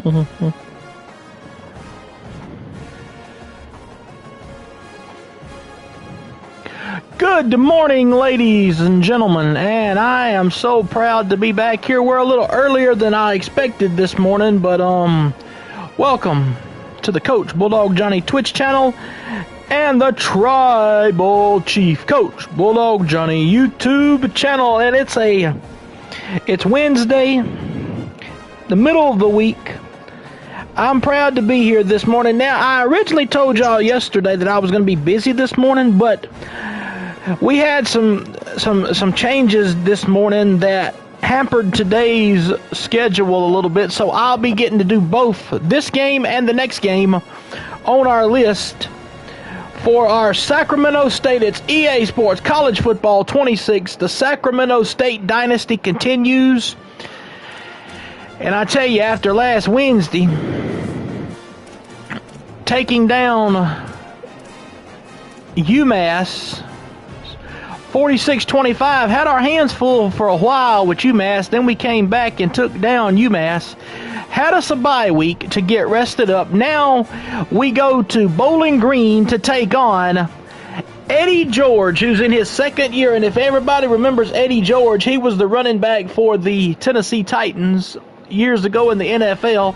Mm-hmm. Good morning, ladies and gentlemen, and I am so proud to be back here. We're a little earlier than I expected this morning, but welcome to the Coach Bulldog Johnny Twitch channel and the Tribal Chief Coach Bulldog Johnny YouTube channel, and it's Wednesday, the middle of the week. I'm proud to be here this morning. Now, I originally told y'all yesterday that I was going to be busy this morning, but we had some changes this morning that hampered today's schedule a little bit, so I'll be getting to do both this game and the next game on our list for our Sacramento State. It's EA Sports College Football 26. The Sacramento State dynasty continues. And I tell you, after last Wednesday, taking down UMass 46-25, had our hands full for a while with UMass. Then we came back and took down UMass. Had us a bye week to get rested up. Now we go to Bowling Green to take on Eddie George, who's in his second year. And if everybody remembers Eddie George, he was the running back for the Tennessee Titans years ago in the NFL.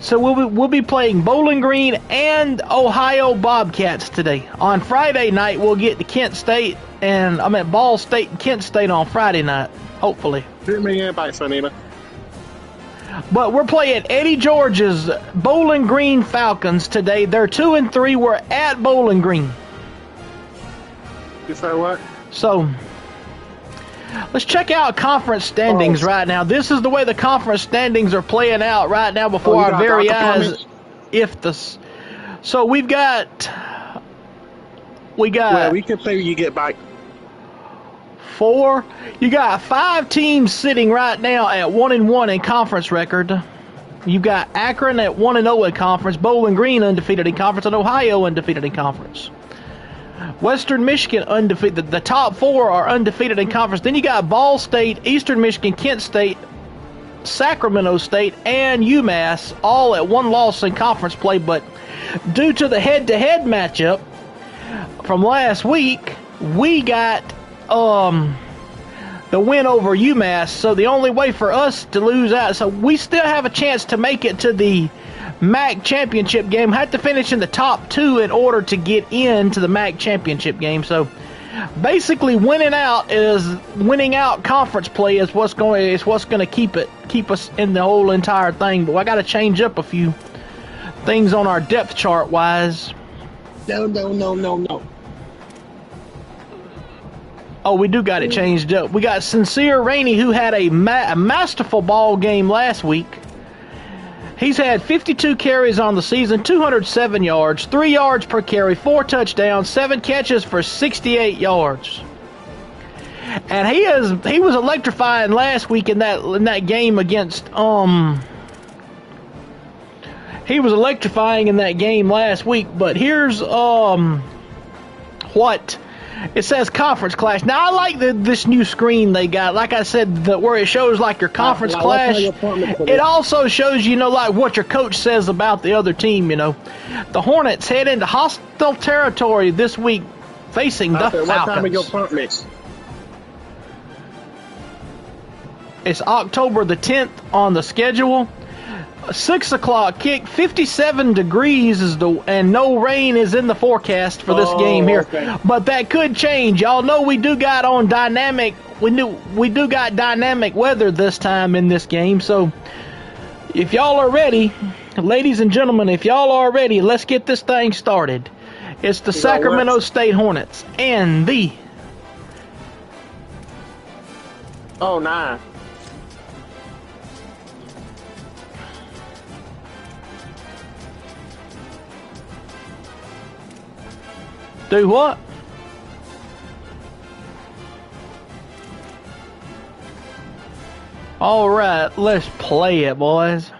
So we'll be playing Bowling Green and Ohio Bobcats today. On Friday night, we'll get to Kent State, and I'm at Ball State and Kent State on Friday night, hopefully. Shoot me an invite, Sonina. But we're playing Eddie George's Bowling Green Falcons today. They're 2-3. We're at Bowling Green. You say what? So let's check out conference standings right now. This is the way the conference standings are playing out right now before our very eyes. So we got. Well, we can say you get back 4. You got 5 teams sitting right now at 1-1 in conference record. You got Akron at 1-0 in conference, Bowling Green undefeated in conference, and Ohio undefeated in conference. Western Michigan undefeated. The top 4 are undefeated in conference. Then you got Ball State, Eastern Michigan, Kent State, Sacramento State, and UMass all at 1 loss in conference play. But due to the head-to-head matchup from last week, we got the win over UMass. So the only way for us to lose out, so we still have a chance to make it to the MAC championship game. Have to finish in the top 2 in order to get into the MAC championship game. So basically, winning out conference play is what's going to keep us in the whole entire thing. But I got to change up a few things on our depth chart wise. No. Oh, we do got it changed up. We got Sincere Rainey, who had a masterful ball game last week. He's had 52 carries on the season, 207 yards, 3 yards per carry, 4 touchdowns, 7 catches for 68 yards. And he was electrifying last week in that game against he was electrifying in that game last week. But here's what it says: conference clash. Now I like this new screen they got. Like I said, where it shows like your conference clash. It also shows like what your coach says about the other team. The Hornets head into hostile territory this week, facing the Falcons. What time are your appointments? It's October the 10th on the schedule. 6 o'clock kick, 57 degrees and no rain is in the forecast for this game here. Okay. But that could change. Y'all know we do got dynamic weather this time in this game. So if y'all are ready, ladies and gentlemen, if y'all are ready, let's get this thing started. It's the Sacramento State Hornets and the 9. Do what? All right, let's play it, boys.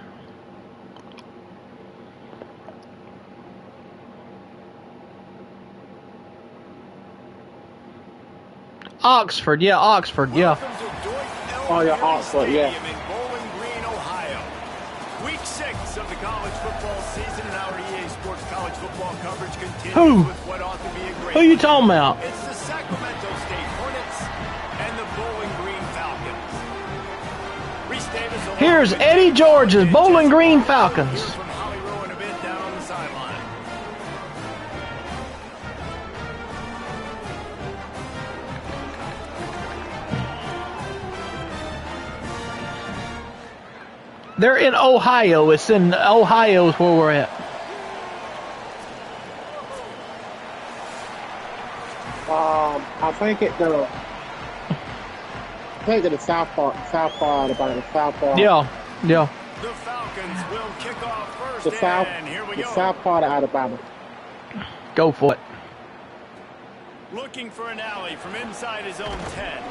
Oxford, yeah, Oxford, yeah. Oh, yeah, Oxford, yeah. Week 6 of the college football season, and our EA Sports college football coverage continues Who? with what ought to be a great Who you talking about? It's the Sacramento State Hornets and the Bowling Green Falcons. Reese Davis, Here's Eddie George's Bowling Green Falcons. From Holly Rowe and a bit down on the sideline. They're in Ohio. It's in Ohio is where we're at. I think it's the south part about the south part. Yeah. The Falcons will kick off first, The south, and here we the go. south part of Alabama. Go for it. Looking for an alley from inside his own 10.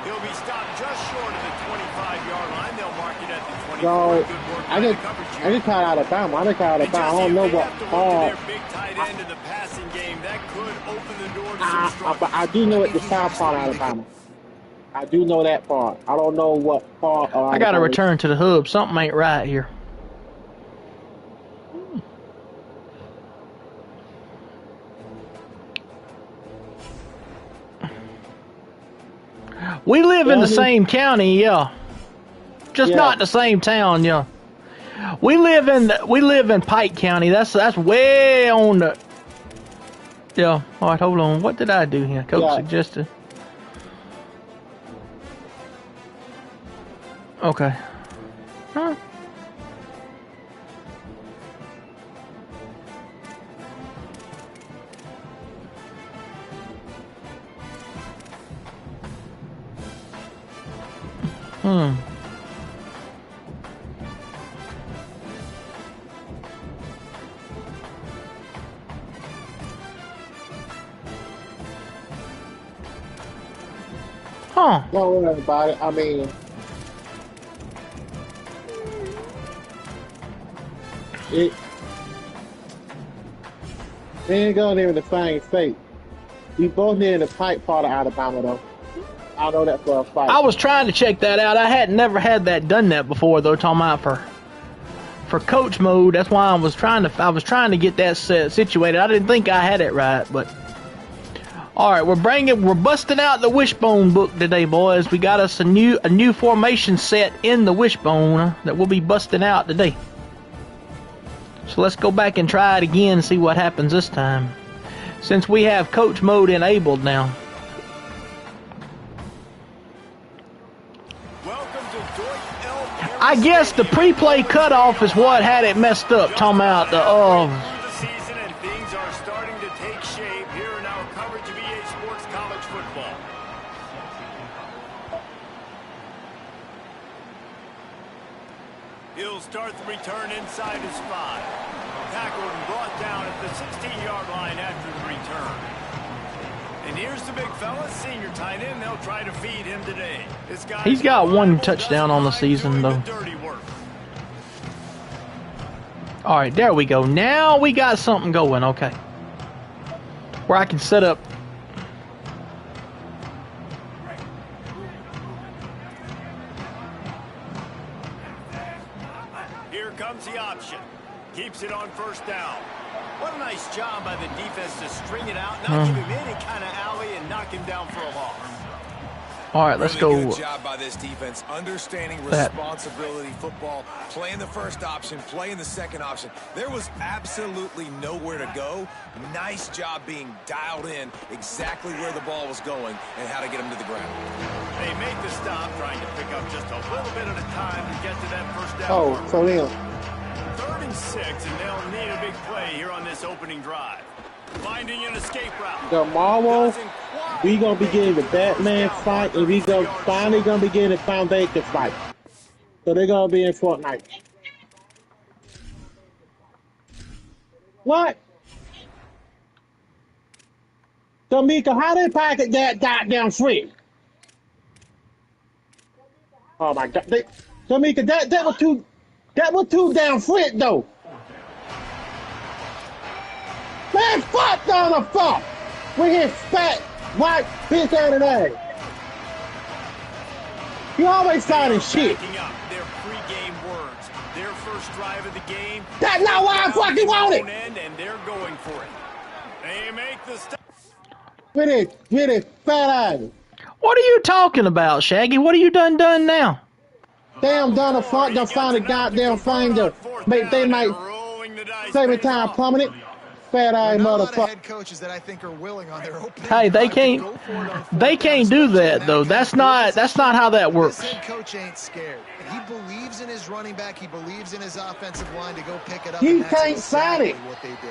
He'll be stopped just short of the 25-yard line. They'll mark it at the 24. So Good work by the coverage here. I just caught Alabama. I don't know what part. Their big tight end in the passing game. That could open the door to some struggles. But I do know it's the south part of Alabama. I do know that part. I don't know what part. I got to return to the hub. Something ain't right here. We live in the same county, yeah. Just not the same town, yeah. We live in Pike County. That's way on the. Yeah. All right, hold on. What did I do here? Coach suggested. Okay. Huh? Huh. Don't worry about it. I mean, it ain't going even the same state. We both near the Pike part of Alabama, though. I know that for a fact. I was trying to check that out. I had never had that done that before, though. Talking about for coach mode. That's why I was trying to get that situated. I didn't think I had it right, but all right, we're busting out the wishbone book today, boys. We got us a new formation set in the wishbone that we'll be busting out today. So let's go back and try it again and see what happens this time, since we have coach mode enabled now. I guess the pre-play cutoff is what had it messed up. Talking about the season, and things are starting to take shape here in our coverage of EA Sports college football. He'll start the return inside his 5. Tackled and brought down at the 16-yard line after the return. And here's the big fella, senior tight end. They'll try to feed him today. He's got one touchdown on the season, though. All right, there we go. Now we got something going, okay. Where I can set up. Here comes the option. Keeps it on first down. What a nice job by the defense to string it out, not give him any kind of alley, and knock him down for a loss. All right, let's really go. Good job by this defense, understanding responsibility football, playing the first option, playing the second option. There was absolutely nowhere to go. Nice job being dialed in exactly where the ball was going and how to get him to the ground. They make the stop, trying to pick up just a little bit at a time to get to that first down. Oh, so then. 3rd and 6, and they'll need a big play here on this opening drive. Finding an escape route. Tomorrow, we gonna be getting the Batman fight, and we finally gonna be getting the Foundation fight. So they're gonna be in Fortnite. What? Tamika, how they packet that goddamn free? Oh my God, Tamika, that was too damn free though. Man, fuck down the fuck! We hit fat, white, bitch out of that. You always signing shit. Backing up their pregame words. Their first drive of the game. That's not why I fucking want it. And they're going for it. They make the stop. With it, fat eye. What are you talking about, Shaggy? What are you done now? Damn, done a front, done find a goddamn thing to make they might save time plummeting. Fat eye motherfucker. Head coaches that I think are willing on their opening. Hey, they can't do that though. That's not how that works. This head coach ain't scared. He believes in his running back. He believes in his offensive line to go pick it up. He can't sign it.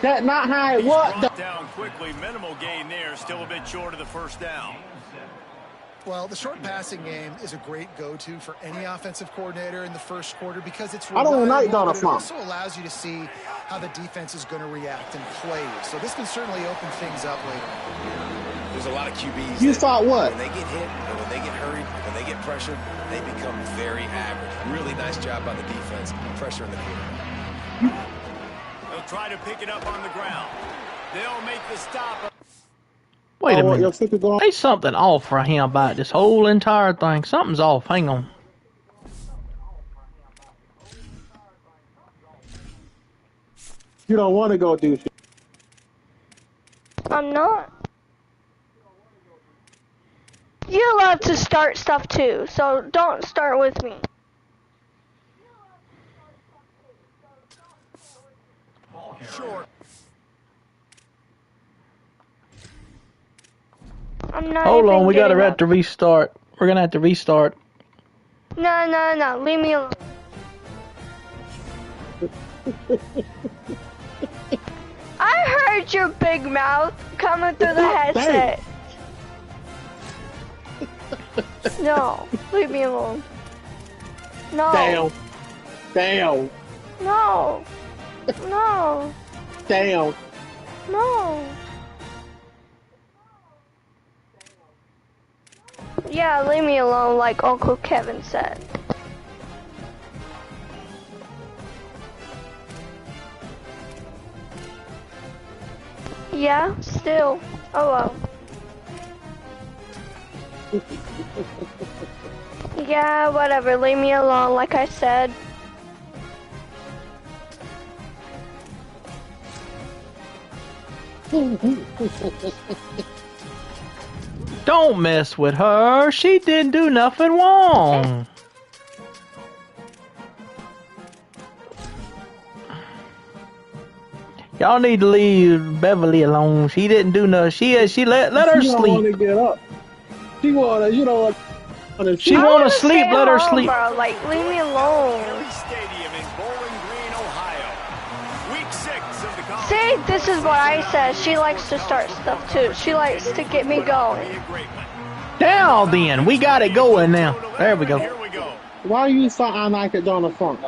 That's not how it works. Down quickly, minimal gain there, still a bit short of the first down. Well, the short passing game is a great go-to for any offensive coordinator in the first quarter because it's I don't like Donald Trump. It Trump. also allows you to see how the defense is going to react and play. So this can certainly open things up later. There's a lot of QBs. You thought what? When they get hit and when they get hurried, when they get pressured, they become very average. Really nice job by the defense, pressuring the quarterback. They'll try to pick it up on the ground. They'll make the stop. Wait a minute. There's something off right here about this whole entire thing. Something's off. Hang on. You don't want to go do shit. I'm not. You're allowed to start stuff too, so don't start with me. Short. I'm not. Hold on, even we gotta getting have to restart. We're gonna have to restart. No, leave me alone. I heard your big mouth coming through the headset. No, leave me alone. No. Damn. No. No. Damn. No. Yeah, leave me alone like Uncle Kevin said. Yeah, still. Oh well. Yeah, whatever. Leave me alone like I said. Don't mess with her. She didn't do nothing wrong. Y'all need to leave Beverly alone. She didn't do nothing. She let her She don't want sleep. to get up. She wanna, you know what? She wanna sleep. Let her sleep. Bro, like, leave me alone. Stadium in Bowling Green, Ohio. Week 6 of the college. See, this is what I said. She likes to start stuff too. She likes to get me going. Now then, we got it going now. There we go. Here we go. Why are you so like it on the front?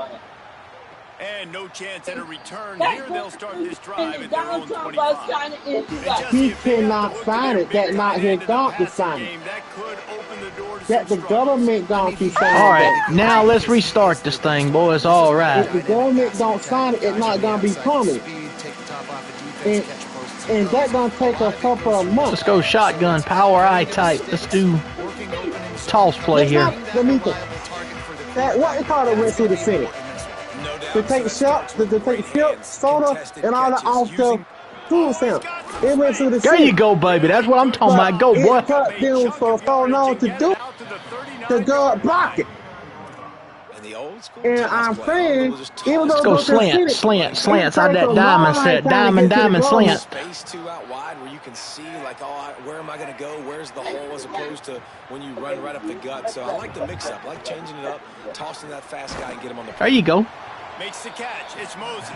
And no chance at a return here. They'll start this drive at their own 25. He cannot sign it. That not his dog to sign it. That the government don't be signing it. All right, now let's restart this thing, boys. All right. If the government don't sign it, it's not gonna be permanent. And that's gonna take a couple of months. Let's go shotgun, power eye type. Let's do toss play here. Let me think. That what they call it went through the Senate. To take shots, to take milk, soda, and all the off the food stamps. It went through the There Senate. you go, baby. That's what I'm talking about. Go, boy. It cut them for so long to do to go block it. And I'm saying, even though Let's go slants out that diamond set. Diamond slant. Space two out wide where you can see, like, oh, where am I going to go? Where's the hole as opposed to when you run right up the gut. So I like the mix-up. I like changing it up, tossing that fast guy and get him on the There you go. Makes the catch. It's Moses.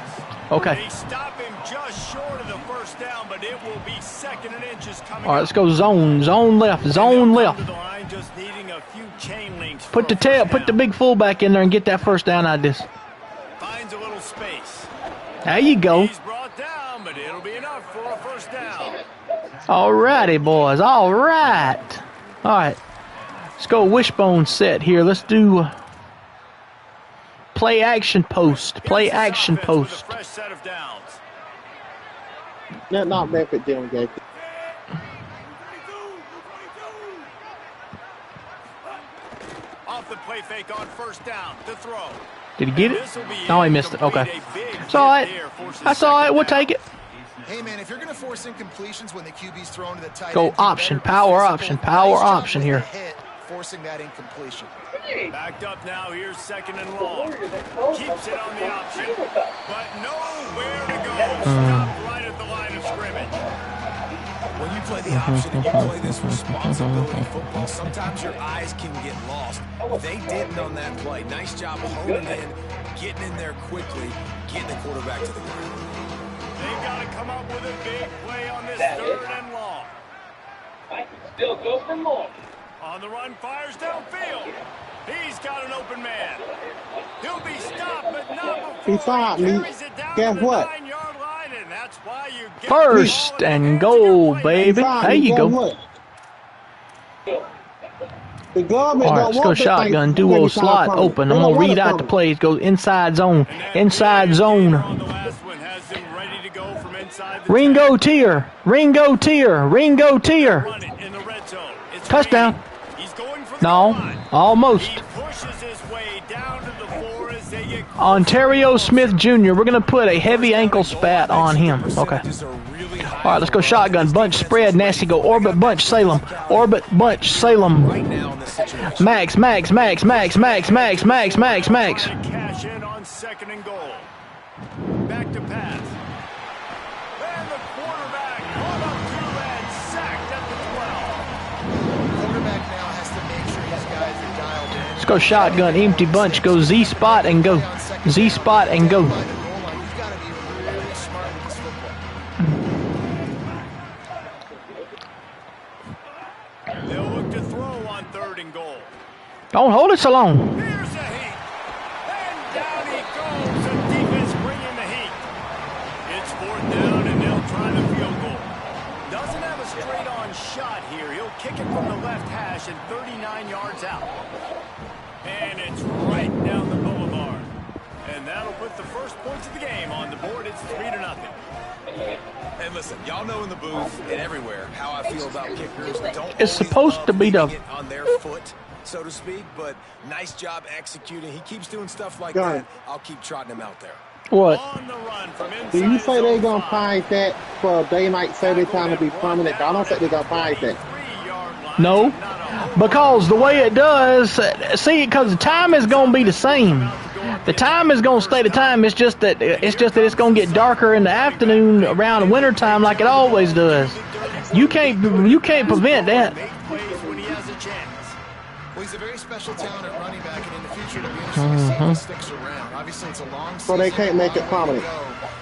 Okay. They stop him just short of the first down, but it will be 2nd and inches coming. All right, let's go zone left. Just needing a few chain links. Put the big fullback in there and get that first down out of this. Finds a little space. There you go. He's brought down, but it'll be enough for a first down. All righty, boys. All right. All right. Let's go wishbone set here. Let's do play action post. Play action post. Fresh set of downs. That's not bad for Dylan Gates. Off the play fake on first down to throw. Did he get it? No, he missed it. Okay. It's all right. That's all right. We'll take it. Hey, man, if you're going to force incompletions when the QB's thrown to the tight Go end, option, power option, power option here. Forcing that incompletion. Backed up now. Here's 2nd and long. Keeps it on the option, but nowhere to go. Stopped right at the line of scrimmage. When you play the option and you play this responsibility football, sometimes your eyes can get lost. They didn't on that play. Nice job holding in, getting in there quickly, getting the quarterback to the ground. They've got to come up with a big play on this 3rd and long. I can still go for more. On the run, fires downfield. He's got an open man. He'll be stopped, but not before he fouled me. Guess what? 9-yard line, and that's why you get 1st and goal, baby. There you go. What? The government All right, let's go shotgun. Duo slot open. I'm going to read out the plays. Go inside zone. Inside zone. Ringo Tier. Ringo Tier. Ringo Tier. Touchdown. No, almost. Ontario Smith Jr. We're going to put a heavy ankle spat on him. Okay. All right, let's go shotgun. Bunch spread. Nasty go. Orbit bunch Salem. Orbit bunch Salem. Max, Max, Max, Max, Max, Max, Max, Max, Max. Cash in on 2nd and goal. Back to pass. And the quarterback caught up to and sacked at the 12. Quarterback now has to make sure his guys are dialed in. Let's go shotgun. Empty bunch. Go Z spot and go. Z spot and go. You've got to be really smart with this football. They'll look to throw on 3rd and goal. Don't hold it so long. Here's a heat. And down he goes. The defense bringing the heat. It's 4th down, and they'll try the field goal. Doesn't have a straight-on shot here. He'll kick it from the left hash and 39 yards out. And it's right down the boulevard. And that'll put the first points of the game on the board. It's 3-0. And listen, y'all know in the booth and everywhere how I feel about kickers. It's supposed to be the on their foot, so to speak, but nice job executing. He keeps doing stuff like that. I'll keep trotting him out there. what? On the run from Do you say they're going to find that for they might say they're trying to be permanent? I don't think they're going to find that. No, because the way it does, see, because the time is going to be the same. The time is going to stay the time. It's just that it's going to get darker in the afternoon around winter time, like it always does. You can't prevent that. Well, he's a very special talent at running back, and in the future, it'll be interesting to see if he sticks around. Obviously, it's a long season. So they can't make it prominent.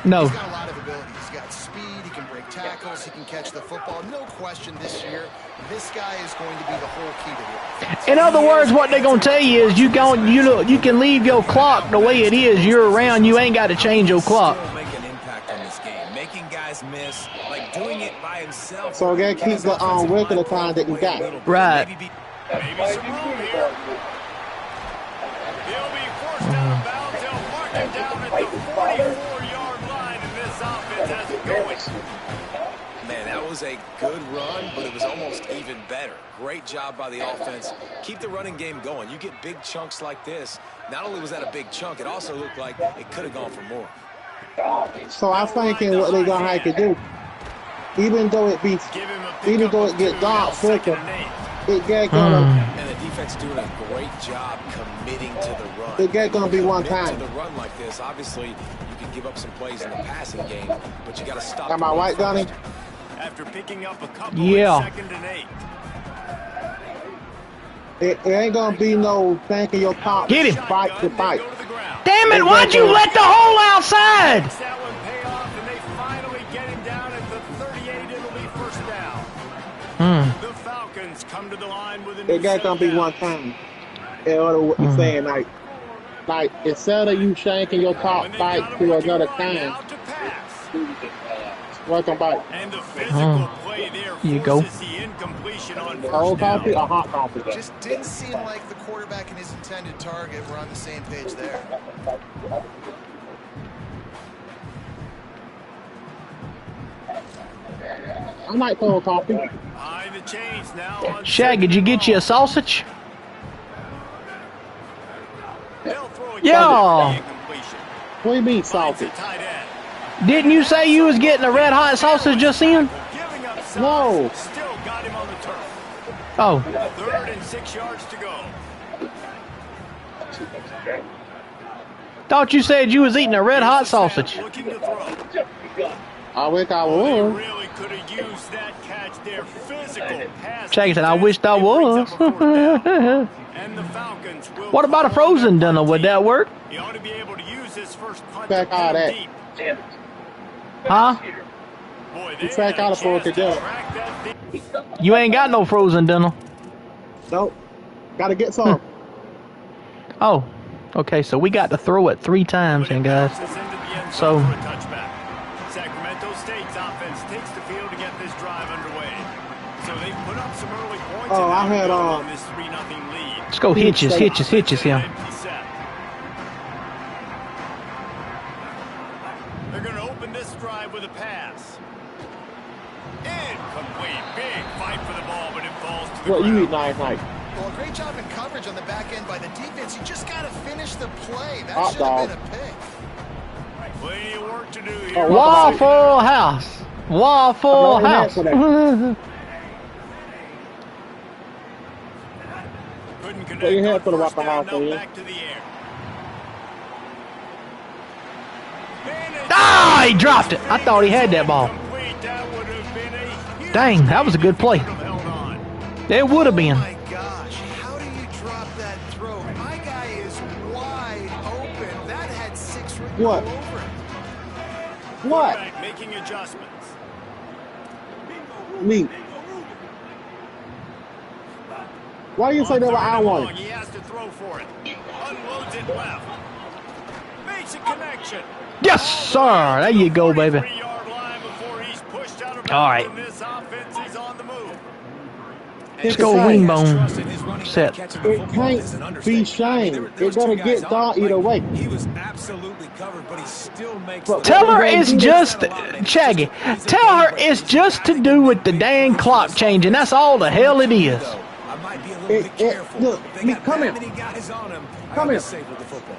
No. He's got a lot of ability. He's got speed. He can break tackles. He can catch the football. No question this year, this guy is going to be the whole key to the offense. In other words, what they're going to tell you is you can leave your clock the way it is year round. You ain't got to change your clock. Make an impact on this game, making guys miss, like doing it by himself. So they keep the regular time that you got. Right. Maybe some room here. He'll be forced out of bounds. They'll mark him down at the 44-yard line, and this offense has it going. Man, that was a good run, but it was almost even better. Great job by the offense. Keep the running game going. You get big chunks like this. Not only was that a big chunk, it also looked like it could have gone for more. So I'm thinking what they're going to have to do, even though it get dark quicker, it get gonna. And the defense doing a great job committing to the run. It get gonna be one Commit time. to the run like this. Obviously, you can give up some plays in the passing game, but you got to stop. Am I right, Donnie? After picking up a couple Yeah. 2nd and 8. It ain't gonna be no thanking your top. Get him. Fight to fight. Go to the ground. Damn it! Why'd you let the hole outside? Makes that one pay off, and they finally get him down at the 38. It'll be 1st down. The Falcons come to the line with a new It got gonna be set of one downs. time. In order what you're saying, like instead of you shanking your top When they've fight got him to with the another run time, now to pass. work on bite. And the physical play there You go. forces the incompletion on 1st Cold down. coffee or hot coffee? Just didn't seem like the quarterback and his intended target were on the same page there. I like cold coffee. Behind the chains now on Shag, did you get you a sausage? They'll throw You Yeah. What do you mean salty? Didn't you say you was getting a red hot sausage just in? No. Still got him on the turf. Oh. 3rd and 6 yards to go. Thought you said you was eating a red hot sausage. Looking to throw. I wish I They was. really could have used that catch there. Physical pass. Chaggy said, I wished I was. And the Falcons will What about a frozen dinner? Would that work? He ought to be able to use his first punch. Back out of that. deep. Huh? Boy, It's back out of for together. You ain't got no frozen dinner. Nope. Gotta get some. Oh. Okay, so we got to throw it 3 times, and guys. So. Sacramento State's offense takes the field to get this drive underway. So they've put up some early points. Oh, I had this 3-0 lead. Let's go hitches here. They're going to open this drive with a pass. Incomplete. Big fight for the ball, but it falls to the What ground. you eat last night? Well, great job in coverage on the back end by the defense. You just got to finish the play. That Hot should have dog. been a pick. Plenty of work to do here. Oh, Waffle House. Waffle I'm not in House. that Couldn't connect Put your hand on for the first Waffle down, House, now will you? back to the air. Ah, he dropped it. I thought he had that ball. Complete. That would have been a huge Dang, that was a good play. held on. It would have Oh been. my gosh, how do you drop that throw? My guy is wide open. That had 6 written What? all over it. What? Quarterback making adjustments. Me. Why you say that what I wanted? He has to throw for it. Unloads it left. Makes a connection. Yes, sir. There you go, baby. 3-yard line before he's pushed out of All right. bounds, and this offense is on the move. Let's go wingbone set. It can't be Shane. It's gonna get done either way. He was absolutely covered, but he still makes But- the Tell her it's just, Shaggy, tell her it's just to do with the dang clock changing. That's all the hell it is. I might be a little bit careful. Look, They me, got come that here. many guys on him. I Come gotta be here. safe with the football.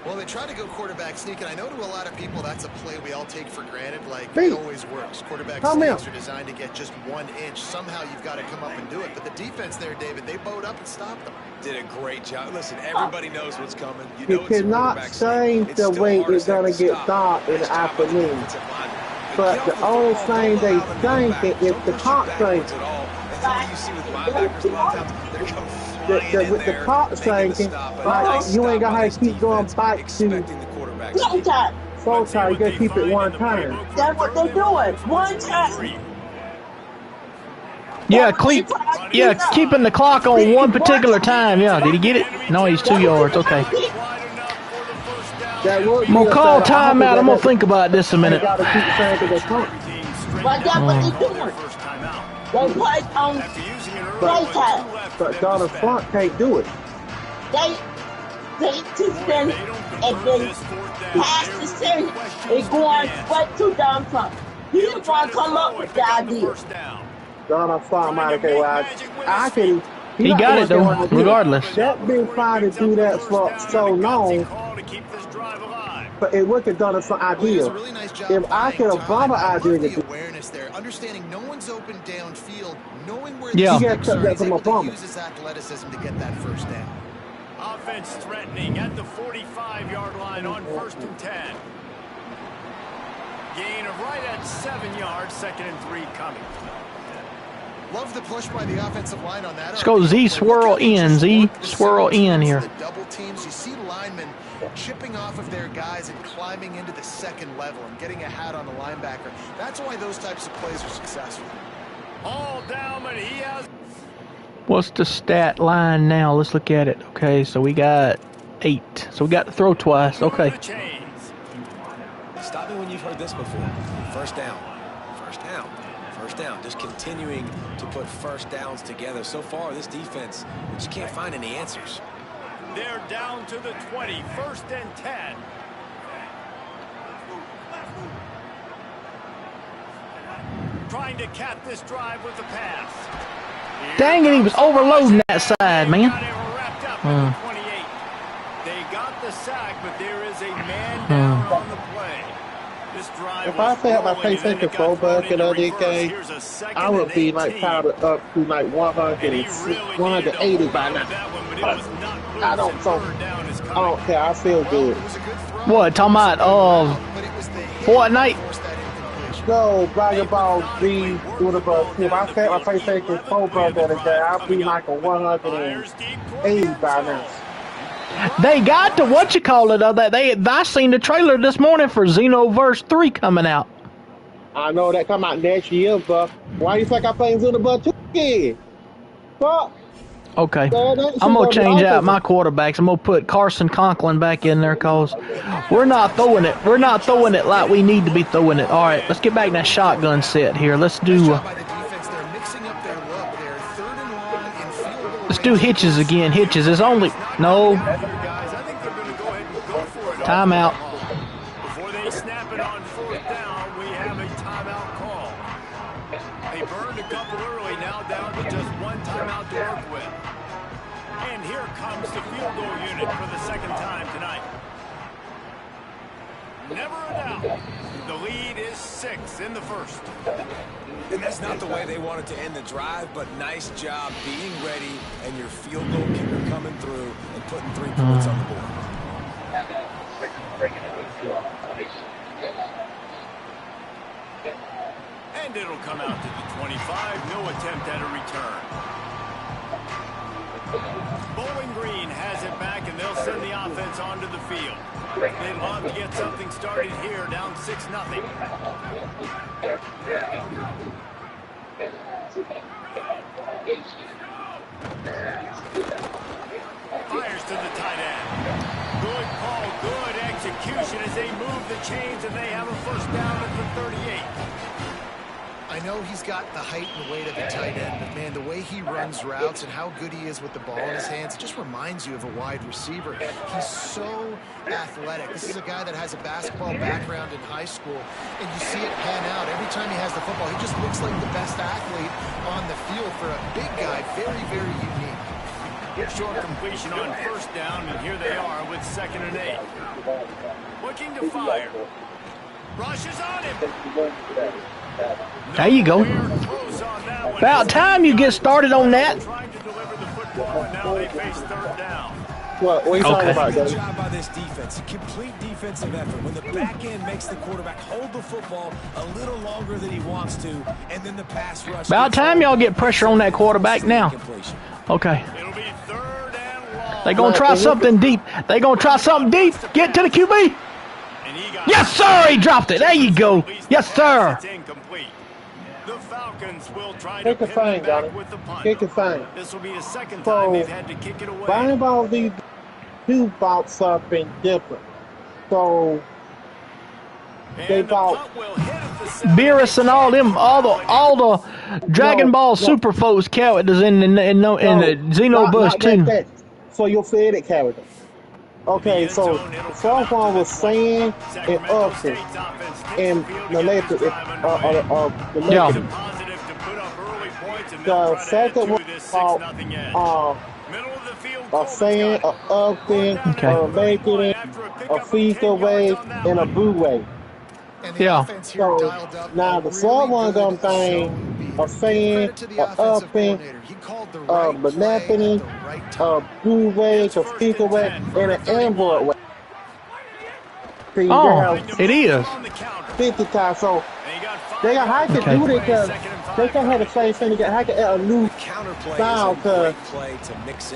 Well, they try to go quarterback sneak, and I know to a lot of people that's a play we all take for granted. Like, Pete, it always works. Quarterback come sneaks here. are designed to get just 1 inch. Somehow you've got to come up and do it. But the defense there, David, they bowed up and stopped them. Did a great job. Listen, everybody knows what's coming. You You know it's a cannot quarterback change sneak. the It's still way hard it's as heck gonna to get stop. dark in Nice the job by the afternoon. offensive lineman. But Get the off only football, thing don't they allow them to go think back. is Don't the push it clock backwards thing. at all. Until you see with linebackers, a lot of times they're going flying in With the there, clock making the changing, stop. But like, nice you ain't stop gonna by have to this keep going defense, back to expecting the quarterback full time. You gotta keep it 1 time. That's what they're doing. 1 time. Yeah, keeping the clock on one particular time. Yeah, did he get it? No, he's 2 yards. Okay. That would I'm gonna be call a third. timeout. I'm gonna think about this a They minute. gotta keep saying to the front. But that's what they're doing. They play on playtime. But Donald Trump can't do it. They teach them and then pass the same. It's going straight to Donald Trump. He didn't want to come up with the idea. Donald Trump might have said, well, I can. He got it though, regardless. That been trying to do that for so long, but it wasn't Donald Trump idea. If I could Obama idea the awareness there, understanding no one's open downfield, knowing where Yeah. the You gotta cut that from Obama. use his athleticism to get that first down. Offense threatening at the 45-yard line on 1st and 10. Gain of right at 7 yards, 2nd and 3 coming. Love the push by the offensive line on that. Let's go Z swirl in, Z swirl in here. The double teams, you see linemen chipping off of their guys and climbing into the 2nd level and getting a hat on the linebacker. That's why those types of plays are successful. All down, but he has. What's the stat line now? Let's look at it. Okay, so we got 8. So we got to throw twice. Okay. Stop me when you've heard this before. First down. First down. First down. Just continuing to put first downs together. So far, this defense, we just can't find any answers. They're down to the 20. 1st and 10. Trying to cap this drive with the pass. Dang it, he was overloading that side, man. They got the sack, but there is a man down on the play. This drive if I had my PlayStation 4 back in the game, I would be like powered up to like 180 by now. But I don't care. I feel good. What, talking about Fortnite? No, Dragon Ball Z, Universe. If I had my PlayStation 4 back in the day, I'd be like a 180 by now. They got to I seen the trailer this morning for Xenoverse 3 coming out. I know that come out next year, but why you think I playing Xenoverse 2 again? Fuck. Okay, I'm gonna change out my quarterbacks. I'm gonna put Carson Conklin back in there because we're not throwing it. We're not throwing it like we need to be throwing it. All right, let's get back in that shotgun set here. Let's do hitches again. Hitches is only no. Timeout. Before they snap it on fourth down, we have a timeout call. They burned a couple early, now down to just one timeout to work with. And here comes the field goal unit for the second time tonight. Never a doubt. The lead is 6 in the first. And that's not the way they wanted to end the drive, but nice job being ready and your field goal kicker coming through and putting 3 points on the board. And it'll come out to the 25. No attempt at a return. Bowling Green has it back, and they'll send the offense onto the field. They'd love to get something started here, down 6-0. Fires to the tight end. Good call, good execution as they move the chains, and they have a first down at the 38. I know he's got the height and weight of a tight end, but man, the way he runs routes and how good he is with the ball in his hands, it just reminds you of a wide receiver. He's so athletic. This is a guy that has a basketball background in high school, and you see it pan out. Every time he has the football, he just looks like the best athlete on the field for a big guy. Very, very unique. Short completion on first down, and here they are with 2nd and 8. Looking to fire. Rushes on him. There you go. About time you get started on that. Trying to deliver the football, and now they face 3rd down. What are you talking about, Good job by this defense. Complete defensive effort. When the back end makes the quarterback hold the football a little longer than he wants to, and then the pass rush. About time y'all get pressure on that quarterback now. Okay. It'll be 3rd and long. They gonna try something deep. They gonna try something deep. Get to the QB. Yes, sir. He dropped it. There you go. Yes, sir. The Falcons will try Kick to a thing, Donnie. with the punt. Kick a thing. This will be the 2nd time they've had to kick it away. Brian Ball these two bought something different. So they bought Beerus and all the Dragon Ball Super folks characters in the Xenoverse too. So your favorite character. Okay, so the first one was Sand and Upton and the Lakers. The second one was a Sand, a Upton, a Lakers, a Feaster Wave, and a Blue Wave. Yeah. So now the third one gonna thing a Sand, a Upton, a Monopoly, a Blue Wave, a Feaster Wave, and an Android Wave. Oh, it is. 50 times, so they got how to do it because they can have the same thing. They got how to add a new style to let's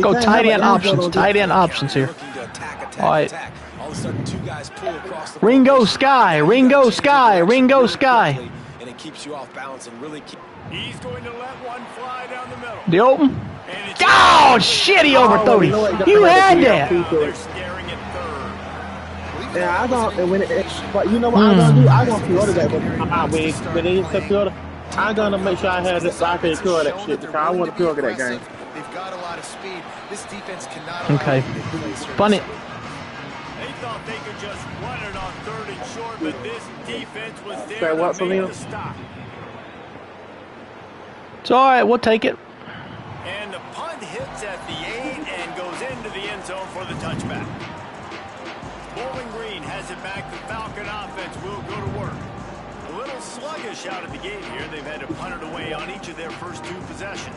go tight end options. Tight end options here. All right. Ringo Sky, Ringo Sky, Ringo Sky. And it keeps you off balance and really keep. He's going to let one fly down the middle. The open. Oh shit! He overthrew him. You had that. They're staring at 3rd. Yeah, I don't. But you know what I'm gonna do? I'm gonna pre-order that when it's pre-order. I'm gonna make sure I have this. I can pre-order that shit because I want to pre-order that game. They've got a lot of speed. This defense cannot. Okay. Fun it. They thought they could just run it on 3rd and short, but this defense was there Say what, to make Selena? the stop. It's all right. We'll take it. And the punt hits at the 8 and goes into the end zone for the touchback. Bowling Green has it back. The Falcon offense will go to work. A little sluggish out of the gate here. They've had to punt it away on each of their first 2 possessions.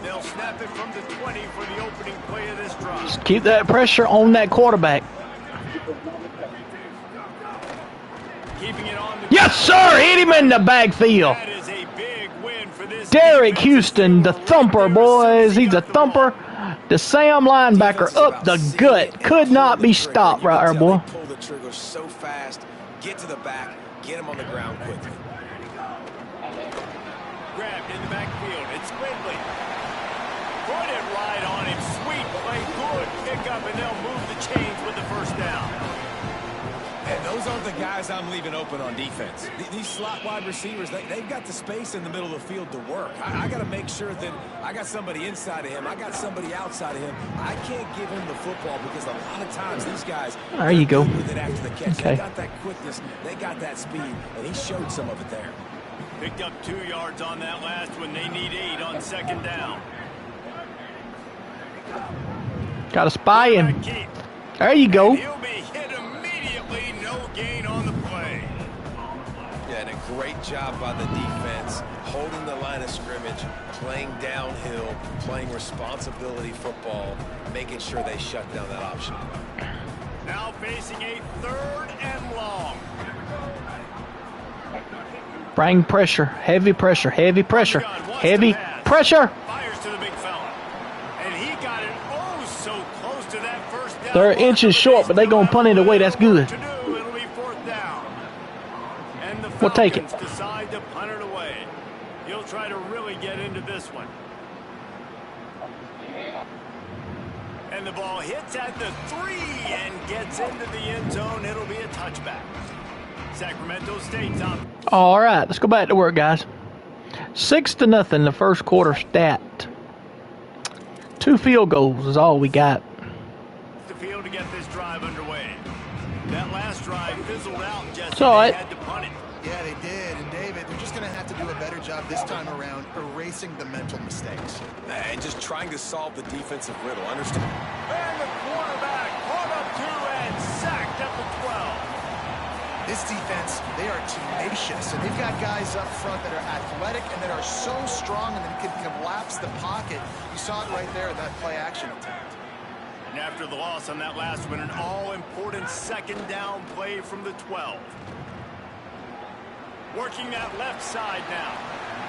They'll snap it from the 20 for the opening play of this drive. Just keep that pressure on that quarterback. Keeping it on the yes, sir! Hit him in the backfield. That is a big win for this Derek Houston, the thumper, boys. He's a thumper. The Sam linebacker up the gut. Could not be stopped right there, boy. Pull the trigger so fast. Get to the back. Get him on the ground quickly. Grabbed in the backfield. It's Quigley. Put it right on him. Sweet play. Good pick up, and they'll move the chains with the first down. And those aren't the guys I'm leaving open on defense. These slot wide receivers, they've got the space in the middle of the field to work. I got to make sure that I got somebody inside of him. I got somebody outside of him. I can't give him the football because a lot of times these guys, there you go. With it after the catch. Okay. They got that quickness. They got that speed, and he showed some of it there. Picked up 2 yards on that last one. They need 8 on second down. Got to spy him. There you go. He'll be hit immediately. No gain on the play. Yeah, and a great job by the defense, holding the line of scrimmage, playing downhill, playing responsibility football, making sure they shut down that option. Now facing a 3rd and long. Bring pressure. Heavy pressure. Heavy pressure. Heavy pressure. Fires to the big fella. And he got it so close to that first down. They're inches short, but they're going to punt it away. That's good. It'll be 4th down. And the We'll take it. Falcons decide to punt it away. He'll try to really get into this one. And the ball hits at the 3 and gets into the end zone. It'll be a touchback. Sacramento State up. All right, let's go back to work, guys. 6-0, the first quarter stat. 2 field goals is all we got. The field to get this drive underway. That last drive fizzled out. Jesse, they had to punt it. Yeah, they did. And David, they're just going to have to do a better job this time around erasing the mental mistakes. And just trying to solve the defensive riddle. Understand? And the quarterback caught up 2 and sacked at the 12. This defense, they are tenacious, and they've got guys up front that are athletic and that are so strong and that can collapse the pocket. You saw it right there in that play action attempt. And after the loss on that last one, an all-important second down play from the 12. Working that left side now.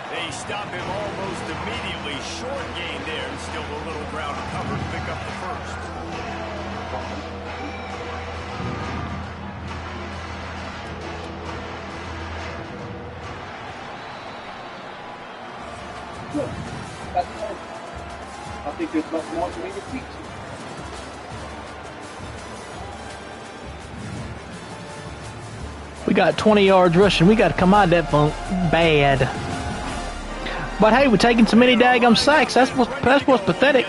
They stop him almost immediately. Short gain there, and still a little ground to cover to pick up the first. I think there's much more for me to teach you. We got 20 yards rushing. We got to come out of that funk bad. But hey, we're taking so many daggum sacks. That's what's pathetic.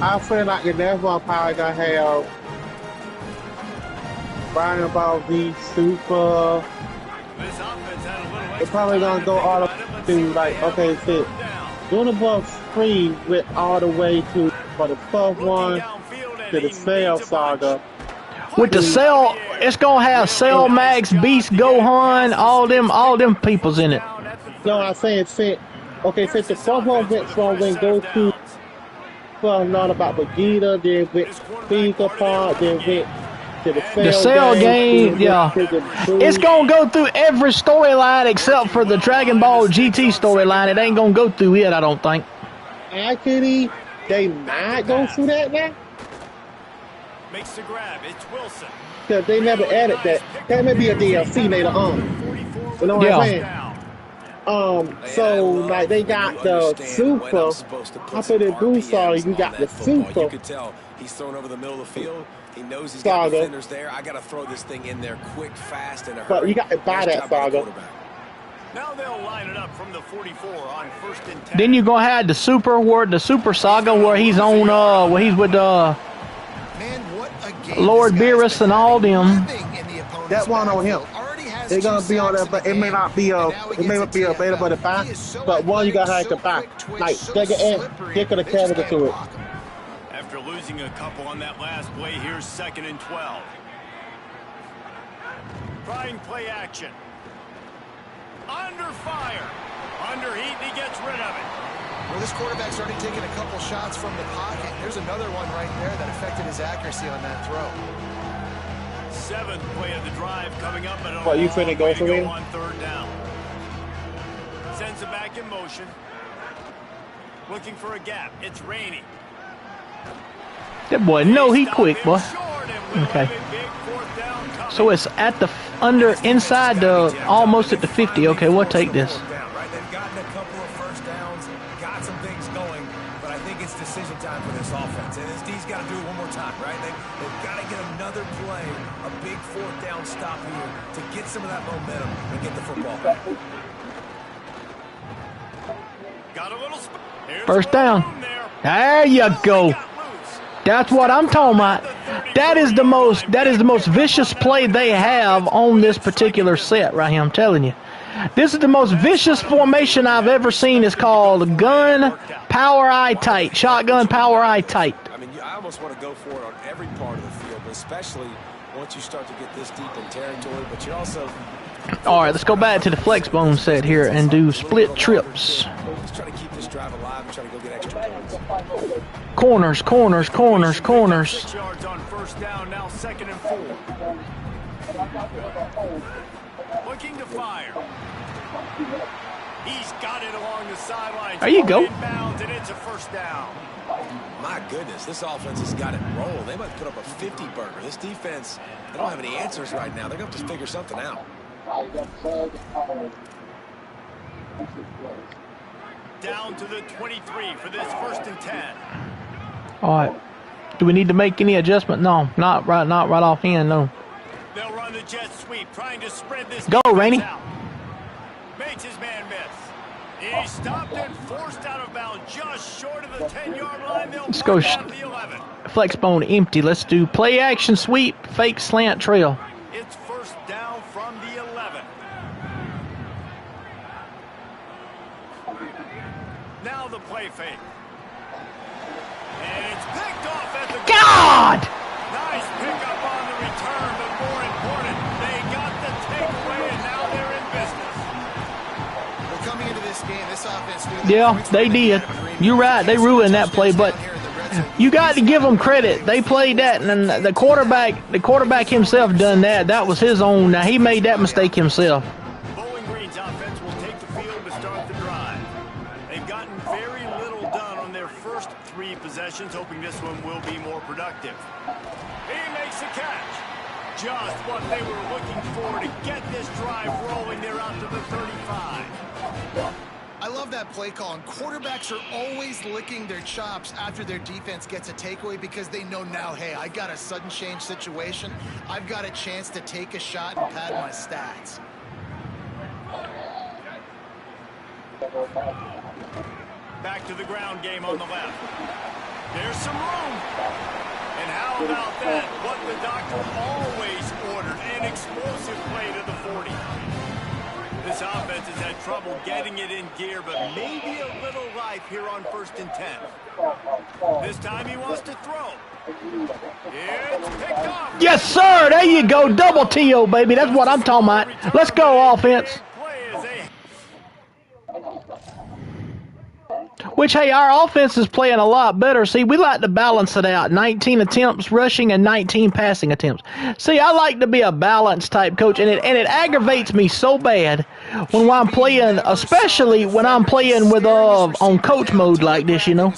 I feel like the next one probably gonna have Brian about the super. It's probably gonna go all the way to like, okay, so doing the ball free with all the way to for the first one to the Cell Saga. With the Cell, it's gonna have Cell, Max, Beast, Gohan, all them peoples in it. No, I'm saying fit. Okay, fit the first one went from when go to not about Vegeta, then with Pizza Part, then went to the Cell game, yeah. It's gonna go through every storyline except for the Dragon Ball GT storyline. It ain't gonna go through it, I don't think. Actually, they might go through that now. Makes the grab. It's Wilson. Because they never added that. That may be a DLC later on. You know what I'm saying? So like they got the super. After the Broussard, you got the super. You could tell he's thrown over the middle of the field. He knows he's got defenders there. I got to throw this thing in there quick, fast, and a hurry. But you got to buy that Saga. Now they'll line it up from the 44 on 1st and 10. Then you're gonna have the Super Saga where he's on where he's with Lord Beerus and all them. That one on him. They're gonna be on there, but it may not be available to buy. But one you gotta have to buy. Like they could have carried it to it. After losing a couple on that last play, here's 2nd and 12. Trying play action. Under fire. Under heat, and he gets rid of it. Well, this quarterback's already taken a couple shots from the pocket. There's another one right there that affected his accuracy on that throw. 7th play of the drive coming up. What, you finna go for me? On 3rd down. Sends it back in motion. Looking for a gap. It's Rainey. That boy, no, he quick, boy. Okay. So it's at the inside the almost at the 50. Okay, we'll take this. They've gotten a couple of first downs, got some things going, but I think it's decision time for this offense. And this D's got to do it one more time, right? They've got to get another play, a big 4th down stop here to get some of that momentum and get the football back. Got a little first down. There you go. That's what I'm talking about. That is the most vicious play they have on this particular set right here. I'm telling you. This is the most vicious formation I've ever seen. It's called gun power eye tight. Shotgun power eye tight. I mean, I almost want to go for it on every part of the field, but especially once you start to get this deep in territory, but you also... All right, let's go back to the flex bone set here and do split trips. Let's try to keep this drive alive and try to go get extra points. Corners, corners, corners, corners. 6 yards on 1st down, now 2nd and 4. Looking to fire. He's got it along the sidelines. There you go. Inbounds, and it's a 1st down. My goodness, this offense has got it rolled. They might put up a 50-burger. This defense, they don't have any answers right now. They're going to have to figure something out. Down to the 23 for this 1st and 10. All right. Do we need to make any adjustment? No, not right offhand. No. They'll run the jet sweep, trying to spread this. Go, Rainey. Out. Makes his man miss. He stopped and forced out of bounds, just short of the 10-yard line. Let's go. Flex bone empty. Let's do play action sweep, fake slant trail. It's 1st down from the 11. Now the play fake. And it's picked off at the God! Nice pickup on the return, but more important, they got the takeaway, and now they're in business. Well, coming into this game, this offense knew Yeah, they did. You're right. They ruined that play, but you got to give them credit. They played that, and the quarterback himself done that. That was his own. Now, he made that mistake himself. Bowling Green's offense will take the field to start the drive. They've gotten very little done on their first 3 possessions, hoping this one will be more productive. He makes the catch. Just what they were looking for to get this drive rolling. They're out to the 35. I love that play call, and quarterbacks are always licking their chops after their defense gets a takeaway because they know now, hey, I got a sudden change situation. I've got a chance to take a shot and pad my stats. Back to the ground game on the left. There's some room. And how about that? What the doctor always ordered, an explosive play to the 40. This offense has had trouble getting it in gear, but maybe a little life here on 1st and 10. This time he wants to throw. It's picked off. Yes, sir. There you go. Double TO, baby. That's what I'm talking about. Let's go, offense. Which, hey, our offense is playing a lot better. See, we like to balance it out. 19 attempts rushing and 19 passing attempts. See, I like to be a balanced type coach, and it aggravates me so bad when I'm playing, especially when I'm playing with on coach mode like this, you know,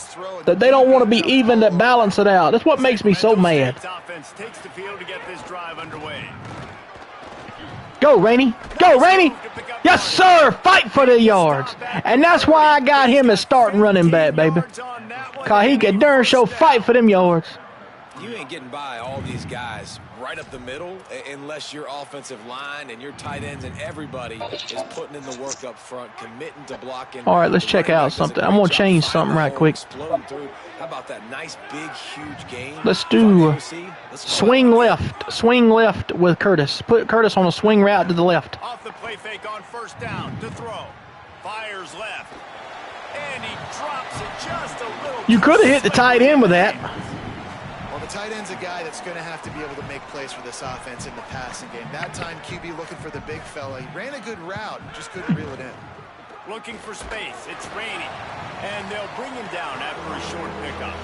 that they don't want to be even to balance it out. That's what makes me so mad. Offense takes the field to get this drive underway. Go, Rainey. Go, Rainey. Yes, sir. Fight for the yards. And that's why I got him as starting running back, baby. Because he can darn sure fight for them yards. You ain't getting by all these guys right up the middle unless your offensive line and your tight ends and everybody is putting in the work up front, committing to blocking. All right, let's check out something. I'm going to change something right quick. How about that nice, big, huge game? Let's do swing left with Curtis. Put Curtis on a swing route to the left. play fake on first down to throw. Fires left. And he drops it just a little. You could have hit the tight end with that. Well, the tight end's a guy that's going to have to be able to make plays for this offense in the passing game. That time, QB looking for the big fella. He ran a good route, just couldn't reel it in. Looking for space. It's raining. And they'll bring him down after a short pickup.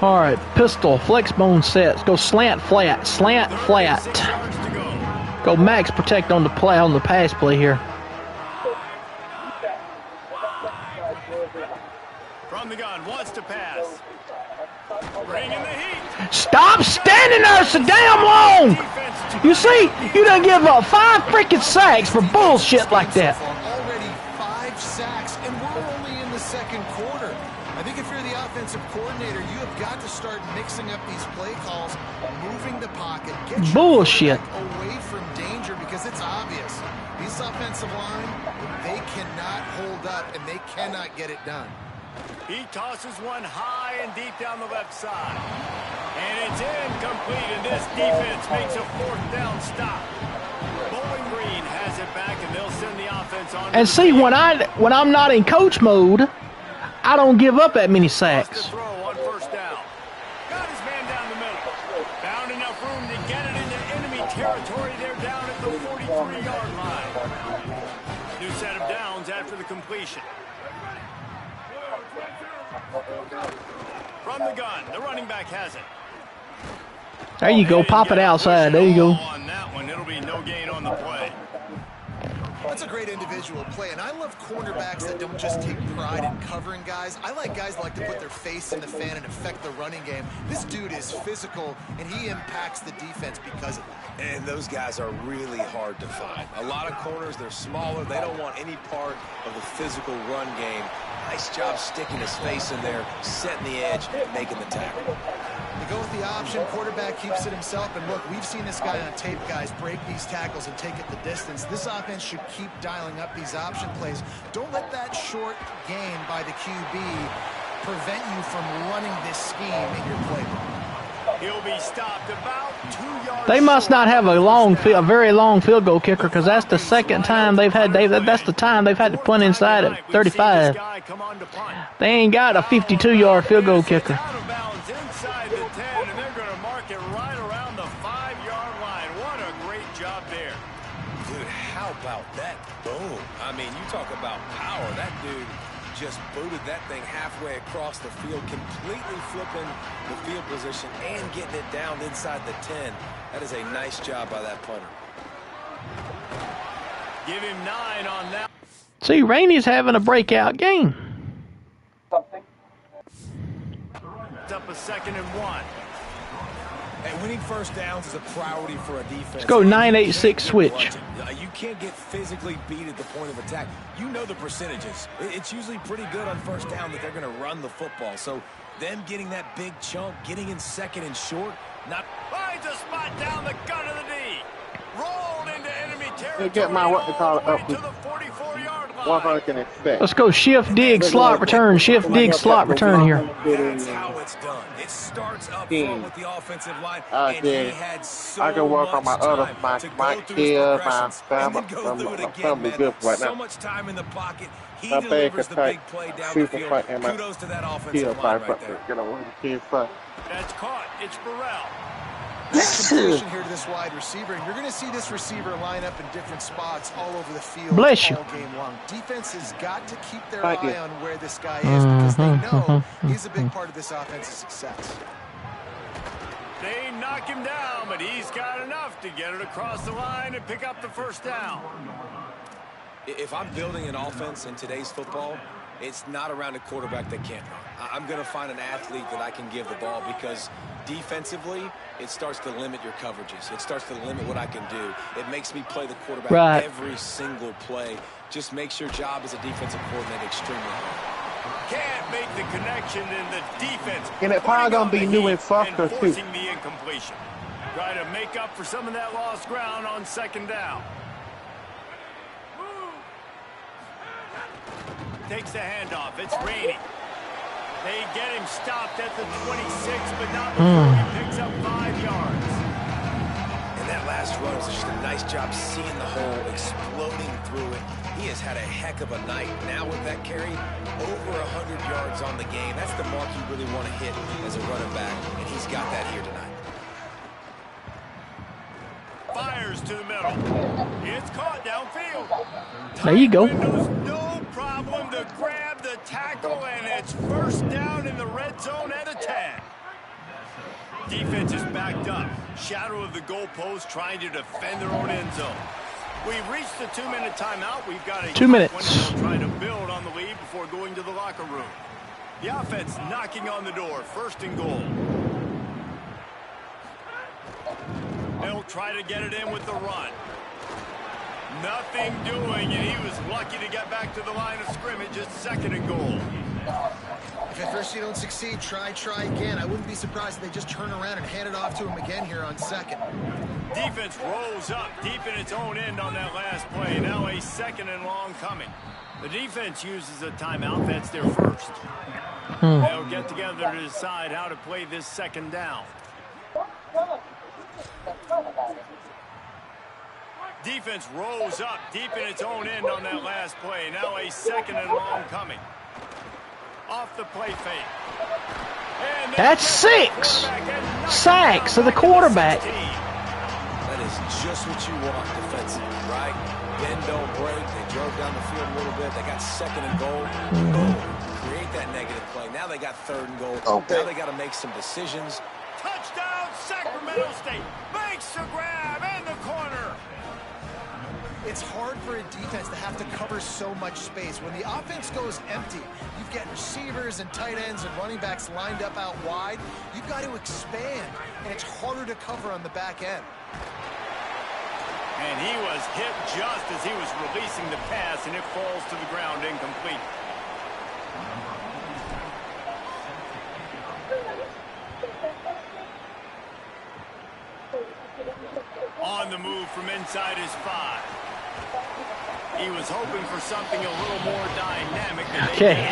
All right, pistol, flex bone sets. Go slant flat, slant flat. Go max protect on the play, on the pass play here. From the gun, wants to pass. Bringing the heat. Stop standing there so damn long. You see, you done give up 5 freaking sacks for bullshit like that. Already 5 sacks, and we're only in the second quarter. I think if you're the offensive coordinator, you have got to start mixing up these play calls, moving the pocket, get your bullshit away from danger, because it's obvious. These offensive line, they cannot hold up, and they cannot get it done. He tosses one high and deep down the left side. And it's incomplete, and this defense makes a 4th down stop. Bowling Green has it back, and they'll send the offense on. And see, when I'm not in coach mode, I don't give up that many sacks. Throw on first down. Got his man down the middle. Found enough room to get it into enemy territory. They're down at the 43-yard line. New set of downs after the completion. From the gun, the running back has it. There you go, pop it outside. There you go. On that one, it'll be no gain on the play. That's a great individual play, and I love cornerbacks that don't just take pride in covering guys. I like guys that like to put their face in the fan and affect the running game. This dude is physical, and he impacts the defense because of that. And those guys are really hard to find. A lot of corners, they're smaller. They don't want any part of the physical run game. Nice job sticking his face in there, setting the edge, making the tackle. They go with the option. Quarterback keeps it himself. And look, we've seen this guy on tape, guys, break these tackles and take it the distance. This offense should keep dialing up these option plays. Don't let that short gain by the QB prevent you from running this scheme in your playbook. He'll be stopped about 2 yards. They must not have a very long field goal kicker, because that's the second time they've had. That's the time they've had to punt inside at 35. They ain't got a 52-yard field goal kicker. Out of bounds inside the 10, and they're going to mark it right around the 5-yard line. What a great job there. Dude, how about that boom? I mean, you talk about power. That dude just booted that thing halfway across the field, completely flipping the field position and getting it down inside the 10. That is a nice job by that punter. Give him 9 on that. See, Rainey's having a breakout game. It's up a 2nd and 1. And winning first downs is a priority for a defense. Let's go 9-8-6 switch. You can't get physically beat at the point of attack. You know the percentages. It's usually pretty good on first down that they're going to run the football. So them getting that big chunk, getting in 2nd and short, not finds a spot down the gun of the knee. Rolled into enemy territory. Get my what they call it up to the 44-yard line. What I can expect. Let's go shift dig slot return. Shift dig slot return here. That's how it's done. It starts up front with the offensive line, and he had so I can work on my other my kill, my family. I'm good right now. So much time in the pocket. He delivers the big play down the field. Kudos to that offensive line right there. That's caught. It's Burrell. Completion here to this wide receiver, and you're going to see this receiver line up in different spots all over the field Bless you. all game long. Defense has got to keep their eye on where this guy is, because they know he's a big part of this offense's success. They knock him down, but he's got enough to get it across the line and pick up the first down. If I'm building an offense in today's football, it's not around a quarterback that can't run. I'm going to find an athlete that I can give the ball, because defensively, it starts to limit your coverages. It starts to limit what I can do. It makes me play the quarterback every single play. Just makes your job as a defensive coordinator extremely hard. Can't make the connection in the defense. And it probably going to be new in Foster, too. Forcing the incompletion. Try to make up for some of that lost ground on 2nd down. Takes the handoff. It's Rainey. They get him stopped at the 26, but not before he picks up 5 yards. And that last runs. Just a nice job seeing the hole, exploding through it. He has had a heck of a night. Now with that carry, over 100 yards on the game. That's the mark you really want to hit as a running back, and he's got that here tonight. Fires to the middle. It's caught downfield. There you go. No problem to grab the tackle, and it's first down in the red zone at a 10. Defense is backed up. Shadow of the goalpost trying to defend their own end zone. We've reached the 2-minute timeout. We've got a 2 minutes. Trying to build on the lead before going to the locker room. The offense knocking on the door. First and goal. They'll try to get it in with the run. Nothing doing, and he was lucky to get back to the line of scrimmage. It's second and goal. If at first you don't succeed, try again. I wouldn't be surprised if they just turn around and hand it off to him again here on second. Defense rolls up deep in its own end on that last play. Now a second and long coming. The defense uses a timeout. That's their first. They'll get together to decide how to play this second down. Defense rolls up deep in its own end on that last play. Now a second and long coming. Off the play fake. That's 6 sacks of the quarterback. That is just what you want defensively, right? Bend, don't break. They drove down the field a little bit. They got second and goal. Boom. Create that negative play. Now they got third and goal. Okay. Now they got to make some decisions. Touchdown, Sacramento State. Makes the grab in the corner. It's hard for a defense to have to cover so much space. When the offense goes empty, you've got receivers and tight ends and running backs lined up out wide. You've got to expand, and it's harder to cover on the back end. And he was hit just as he was releasing the pass, and it falls to the ground incomplete. On the move from inside his 5. He was hoping for something a little more dynamic. Okay,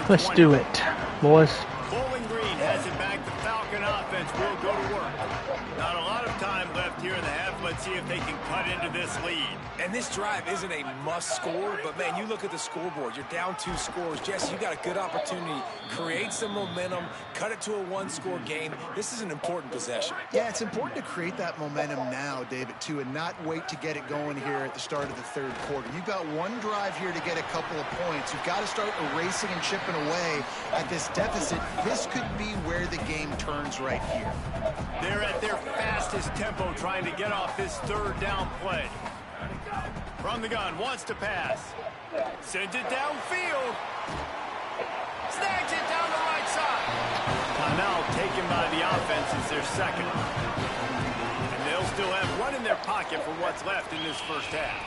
let's do it, boys. Bowling Green has it back. The Falcon offense will go to work. Not a lot of time left here in the half. Let's see if they can cut into this lead. And this drive isn't a must score, but man, you look at the scoreboard. You're down 2 scores. Jesse, you got a good opportunity. Create some momentum. Cut it to a 1-score game. This is an important possession. Yeah, it's important to create that momentum now, David, too, and not wait to get it going here at the start of the third quarter. You've got one drive here to get a couple of points. You've got to start erasing and chipping away at this deficit. This could be where the game turns right here. They're at their fastest tempo trying to get off this third down play. From the gun, wants to pass. Sends it downfield. Snags it down the right side. Timeout taken by the offense as their second. And they'll still have one in their pocket for what's left in this first half.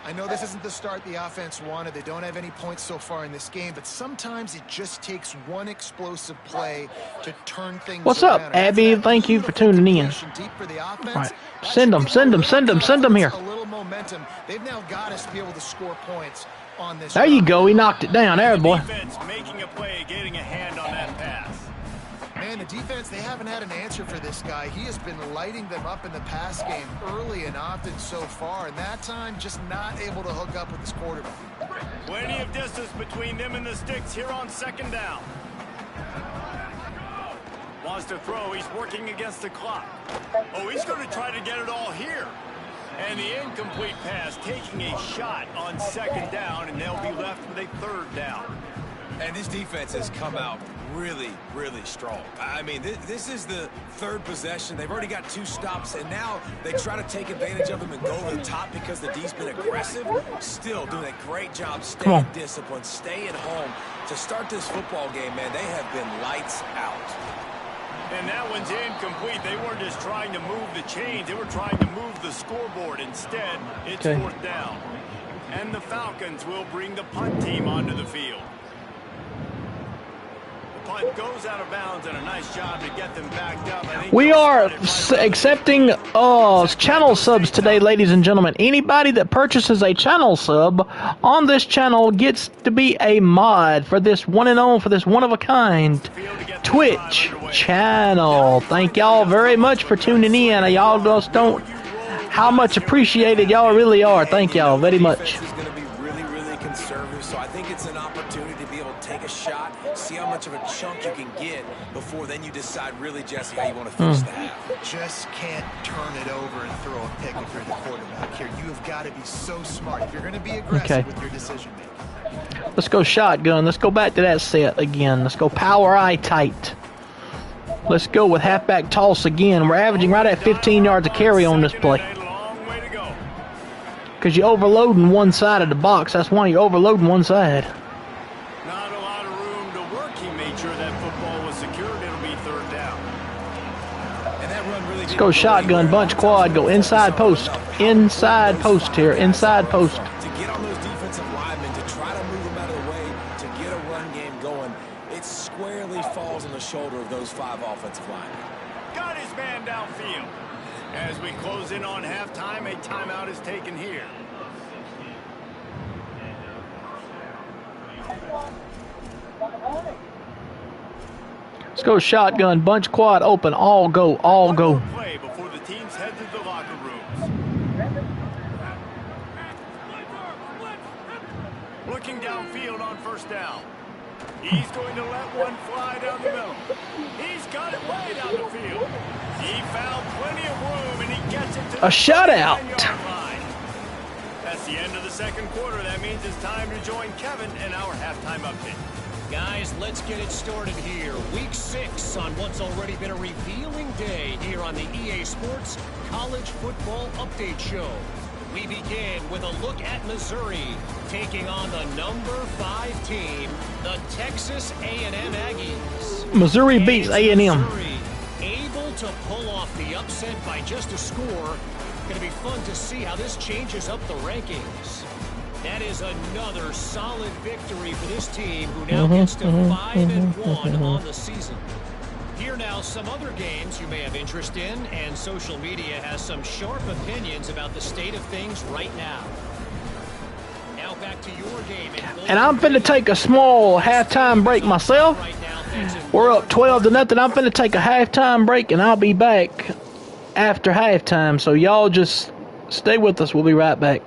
I know this isn't the start the offense wanted. They don't have any points so far in this game, but sometimes it just takes one explosive play to turn things What's around. up, Abby? Thank you for tuning in. Right. Send them here. A little momentum. They've now got us to be able to score points on this. There you go. He knocked it down. There, boy. Defense making a play, getting a hand on that pass. Man, the defense, they haven't had an answer for this guy. He has been lighting them up in the pass game early and often so far, and that time just not able to hook up with his quarterback. Plenty of distance between them and the sticks here on second down. Wants to throw. He's working against the clock. Oh, he's going to try to get it all here. And the incomplete pass taking a shot on second down, and they'll be left with a third down. And this defense has come out really, really strong. I mean, this is the third possession. They've already got 2 stops, and now they try to take advantage of them and go over the top because the D's been aggressive. Still doing a great job staying disciplined, staying home. To start this football game, man, they have been lights out. And that one's incomplete. They weren't just trying to move the chains. They were trying to move the scoreboard. Instead, it's fourth down. And the Falcons will bring the punt team onto the field. punt goes out of bounds, and a nice job to get them backed up. We are accepting channel subs today, ladies and gentlemen. Anybody that purchases a channel sub on this channel gets to be a mod for this one and only, for this one-of-a-kind Twitch channel. Thank y'all very much for tuning in. Y'all just don't how much appreciated y'all really are. Thank y'all very much. So I think it's an opportunity to be able to take a shot, see how much of a chunk you can get before then you decide really, Jesse, how you want to finish the half. Just can't turn it over and throw a pick if you're the quarterback here. You have got to be so smart if you're going to be aggressive with your decision making. Let's go shotgun. Let's go back to that set again. Let's go power eye tight. Let's go with halfback toss again. We're averaging right at 15 yards a carry on this play. Because you're overloading one side of the box. That's why you're overloading one side. Not a lot of room to work. He made sure that football was secured. It'll be third down. And that run really Let's go shotgun, bunch quad, go inside post. Inside post here, inside post. To get on those defensive linemen, to try to move them out of the way, to get a run game going, it squarely falls on the shoulder of those 5 offensive linemen. Got his man downfield. As we close in on halftime, a timeout is taken here. Let's go shotgun, bunch quad, open, all go, all go. Play before the teams head to the locker rooms. Looking downfield on first down. He's going to let one fly down the middle. He's got it way down the field. He found plenty of room, and he gets it to the shutout. line. That's the end of the second quarter. That means it's time to join Kevin in our halftime update. Guys, let's get it started here. Week 6 on what's already been a revealing day here on the EA Sports College Football Update Show. We begin with a look at Missouri taking on the number 5 team, the Texas A&M Aggies. Missouri beats A&M. Missouri able to pull off the upset by just a score. Going to be fun to see how this changes up the rankings. That is another solid victory for this team, who now gets to 5-1 on the season. Here now, some other games you may have interest in, and social media has some sharp opinions about the state of things right now. Now back to your game. And I'm finna take a small halftime break myself. We're up 12-0. I'm finna take a halftime break, and I'll be back after halftime. So y'all just stay with us. We'll be right back.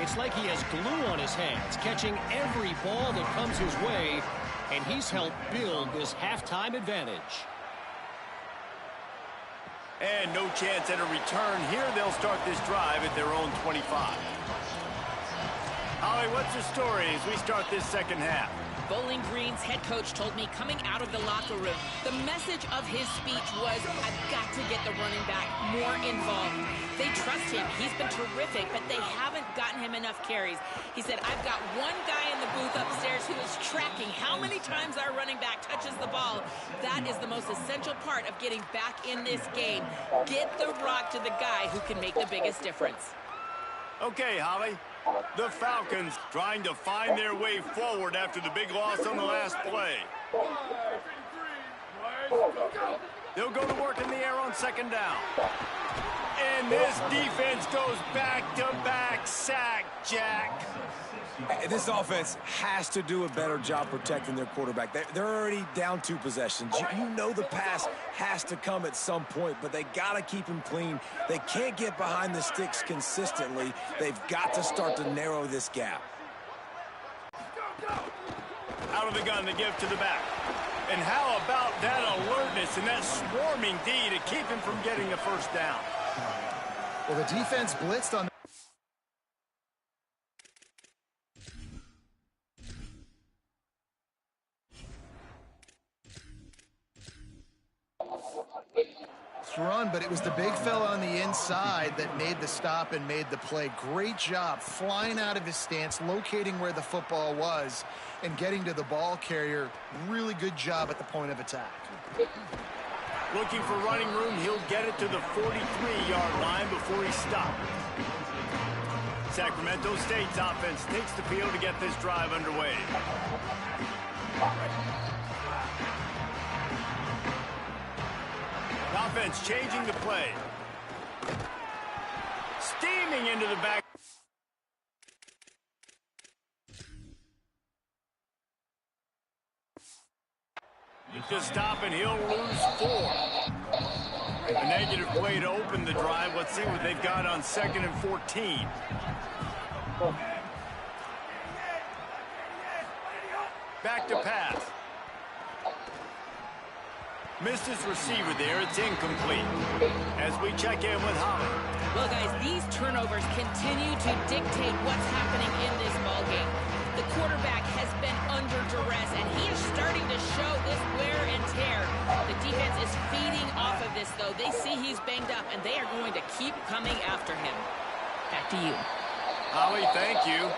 It's like he has glue on his hands, catching every ball that comes his way, and he's helped build this halftime advantage. And no chance at a return here. They'll start this drive at their own 25. Holly, what's the story as we start this second half? Bowling Green's head coach told me coming out of the locker room, the message of his speech was, I've got to get the running back more involved. They trust him. He's been terrific, but they haven't gotten him enough carries. He said, I've got one guy in the booth upstairs who is tracking how many times our running back touches the ball. That is the most essential part of getting back in this game. Get the rock to the guy who can make the biggest difference. Okay, Holly. The Falcons trying to find their way forward after the big loss on the last play. They'll go to work in the air on second down. And this defense goes back-to-back sack, Jack. This offense has to do a better job protecting their quarterback. They're already down 2 possessions. You know the pass has to come at some point, but they got to keep him clean. They can't get behind the sticks consistently. They've got to start to narrow this gap. Out of the gun to give to the back. And how about that alertness and that swarming D to keep him from getting the first down? Well, the defense blitzed on. Run, but it was the big fella on the inside that made the stop and made the play. Great job flying out of his stance, locating where the football was, and getting to the ball carrier. Really good job at the point of attack. Looking for running room, he'll get it to the 43-yard line before he stopped. Sacramento State's offense takes the field to get this drive underway. Offense changing the play. Steaming into the back. Just stop and he'll lose 4. A negative play to open the drive. Let's see what they've got on 2nd and 14. Back to pass. Missed his receiver there. It's incomplete. As we check in with Holly. Well, guys, these turnovers continue to dictate what's happening in this ballgame. The quarterback has been under duress, and he is starting to show this wear and tear. The defense is feeding off of this, though. They see he's banged up, and they are going to keep coming after him. Back to you. Holly, thank you.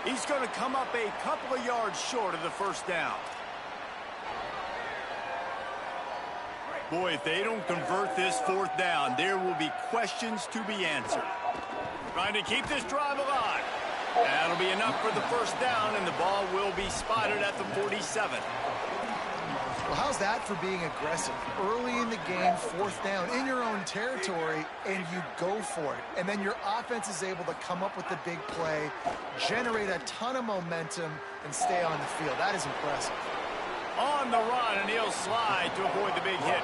He's going to come up a couple of yards short of the first down. Boy, if they don't convert this 4th down, there will be questions to be answered. Trying to keep this drive alive. That'll be enough for the first down, and the ball will be spotted at the 47. Well, how's that for being aggressive? Early in the game, 4th down, in your own territory, and you go for it. And then your offense is able to come up with the big play, generate a ton of momentum, and stay on the field. That is impressive. On the run, and he'll slide to avoid the big hit.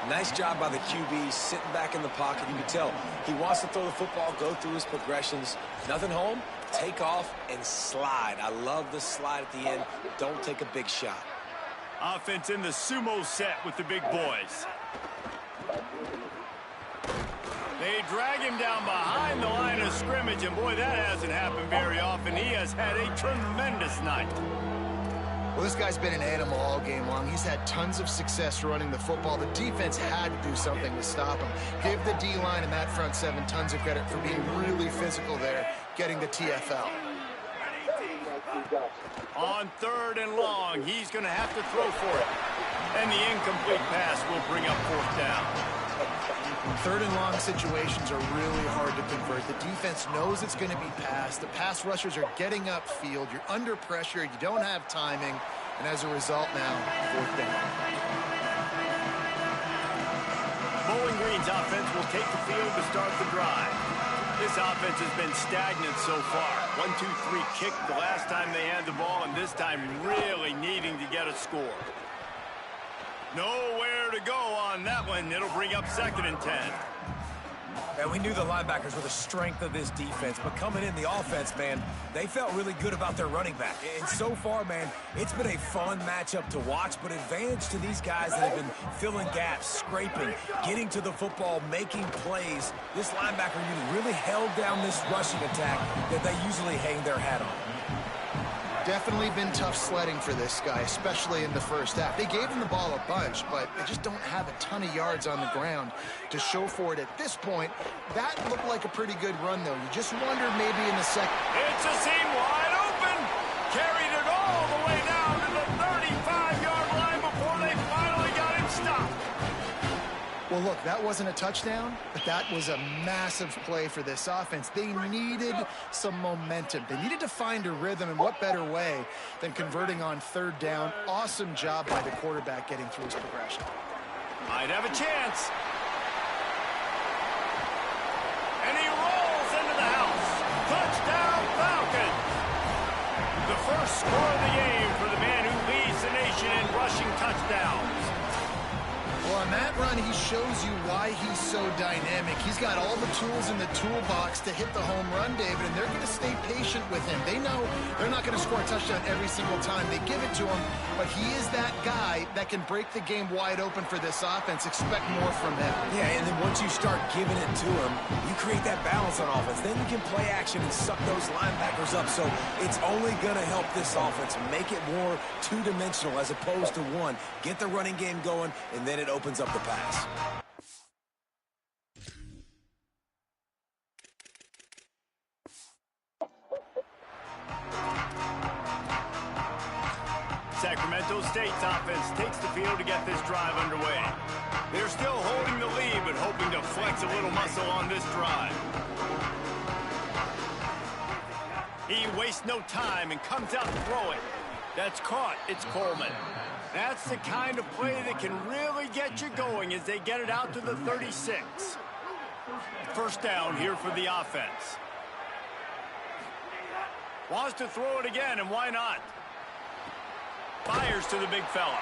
Nice job by the QB, sitting back in the pocket. You can tell he wants to throw the football, go through his progressions. Nothing home, take off, and slide. I love the slide at the end. Don't take a big shot. Offense in the sumo set with the big boys. They drag him down behind the line of scrimmage, and boy, that hasn't happened very often. He has had a tremendous night. Well, this guy's been an animal all game long. He's had tons of success running the football. The defense had to do something to stop him. Give the D-line and that front 7 tons of credit for being really physical there, getting the TFL. On 3rd and long, he's going to have to throw for it. And the incomplete pass will bring up 4th down. 3rd and long situations are really hard to convert. The defense knows it's going to be passed. The pass rushers are getting upfield. You're under pressure. You don't have timing. And as a result now, 4th down. Bowling Green's offense will take the field to start the drive. This offense has been stagnant so far. 1-2-3 kick the last time they had the ball, and this time really needing to get a score. Nowhere to go on that one. It'll bring up 2nd and 10. And we knew the linebackers were the strength of this defense, but coming in the offense, man, they felt really good about their running back. And so far, man, it's been a fun matchup to watch, but advantage to these guys that have been filling gaps, scraping, getting to the football, making plays. This linebacker unit really held down this rushing attack that they usually hang their hat on. Definitely been tough sledding for this guy, especially in the first half. They gave him the ball a bunch, but they just don't have a ton of yards on the ground to show for it at this point. That looked like a pretty good run, though. You just wonder maybe in the second. It's a seam wide open. Carried it all the way down to the 35-yard line before they finally got him stopped. Well, look, that wasn't a touchdown, but that was a massive play for this offense. They needed some momentum. They needed to find a rhythm, and what better way than converting on third down. Awesome job by the quarterback getting through his progression. Might have a chance. And he rolls into the house. Touchdown, Falcons. The first score of the game for the man who leads the nation in rushing touchdowns. Well, on that run, he shows you why he's so dynamic. He's got all the tools in the toolbox to hit the home run, David, and they're going to stay patient with him. They know they're not going to score a touchdown every single time they give it to him, but he is that guy that can break the game wide open for this offense. Expect more from him. Yeah, and then once you start giving it to him, you create that balance on offense. Then you can play action and suck those linebackers up. So it's only going to help this offense make it more two-dimensional as opposed to one. Get the running game going, and then it opens up the pass. Sacramento State's offense takes the field to get this drive underway. They're still holding the lead, but hoping to flex a little muscle on this drive. He wastes no time and comes out to throw it. That's caught. It's Coleman. That's the kind of play that can really get you going as they get it out to the 36. First down here for the offense. Wants to throw it again, and why not? Fires to the big fella.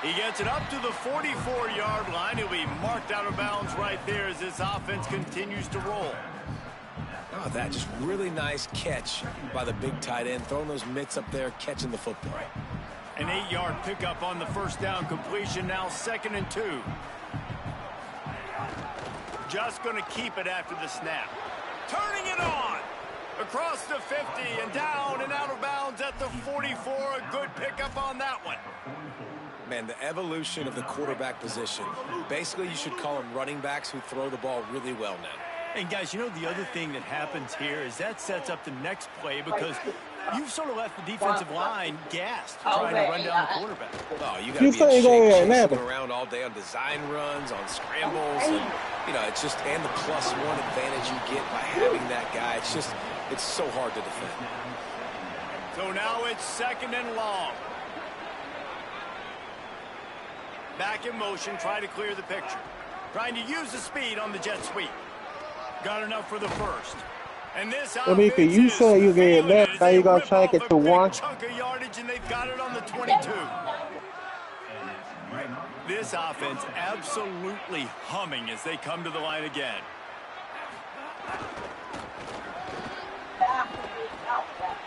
He gets it up to the 44-yard line. He'll be marked out of bounds right there as this offense continues to roll. Oh, that just really nice catch by the big tight end, throwing those mitts up there, catching the football. An 8-yard pickup on the first down completion, now 2nd and 2. Just going to keep it after the snap. Turning it on. Across the 50 and down and out of bounds at the 44. A good pickup on that one. Man, the evolution of the quarterback position. Basically, you should call them running backs who throw the ball really well now. And guys, you know the other thing that happens here is that sets up the next play because you've sort of left the defensive line gassed trying to run down the quarterback. Oh, you got to be in shape, chasing around all day on design runs, on scrambles, and you know, it's just and the +1 advantage you get by having that guy. It's so hard to defend. So now it's 2nd and long. Back in motion, try to clear the picture. Trying to use the speed on the jet sweep. Got enough for the first. And this Mika, you said you get that. Now you gonna take it to 1. Chunk of yardage, and they've got it on the 22. This offense absolutely humming as they come to the line again.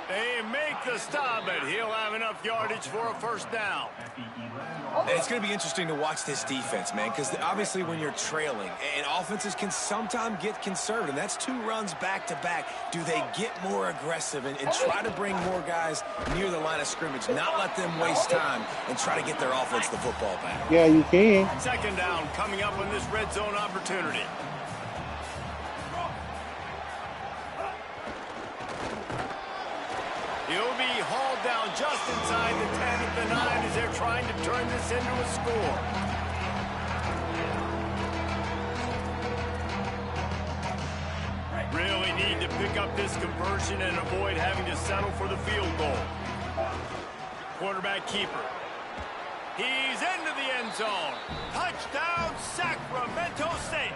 They make the stop, but he'll have enough yardage for a first down. It's going to be interesting to watch this defense, man, because obviously when you're trailing, and offenses can sometimes get conservative, and that's 2 runs back-to-back. Do they get more aggressive and try to bring more guys near the line of scrimmage, not let them waste time, and try to get their offense the football back? Yeah, you can. 2nd down coming up on this red zone opportunity. He'll be hauled down just inside the 10 at the 9 as they're trying to turn this into a score. Really need to pick up this conversion and avoid having to settle for the field goal. Quarterback keeper. He's into the end zone. Touchdown, Sacramento State.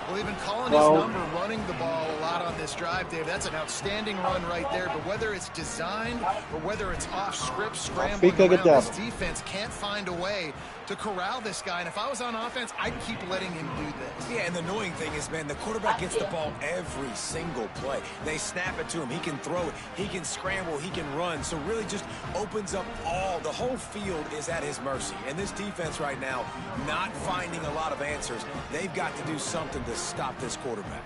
Well, Well, they've been calling his number, running the ball a lot on this drive, Dave. That's an outstanding run right there. But whether it's designed or whether it's off script, scrambling around, this defense can't find a way to corral this guy. And if I was on offense, I'd keep letting him do this. Yeah, and the annoying thing is, man, the quarterback gets the ball every single play. They snap it to him. He can throw it. He can scramble. He can run. So really just opens up the whole field is at his mercy. And this defense right now, not finding a lot of answers. They've got to do something to stop this quarterback.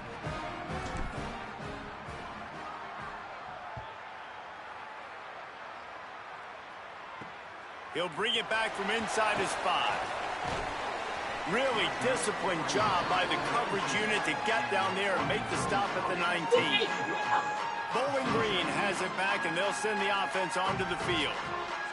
He'll bring it back from inside his 5. Really disciplined job by the coverage unit to get down there and make the stop at the 19. Bowling Green has it back, and they'll send the offense onto the field.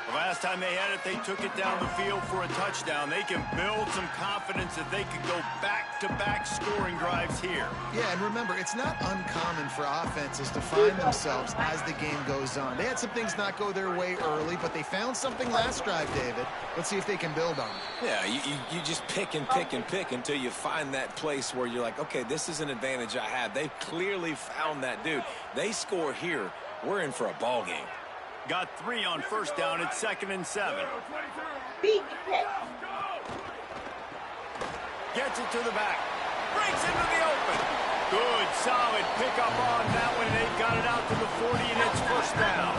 The last time they had it, they took it down the field for a touchdown. They can build some confidence that they could go back-to-back scoring drives here. Yeah, and remember, it's not uncommon for offenses to find themselves as the game goes on. They had some things not go their way early, but they found something last drive, David. Let's see if they can build on it. Yeah, you just pick and pick and pick until you find that place where you're like, okay, this is an advantage I have. They've clearly found that, dude. They score here, we're in for a ball game. Got 3 on first down. It's 2nd and 7. Gets it to the back. Breaks into the open. Good, solid pickup on that one. They've got it out to the 40, and it's first down.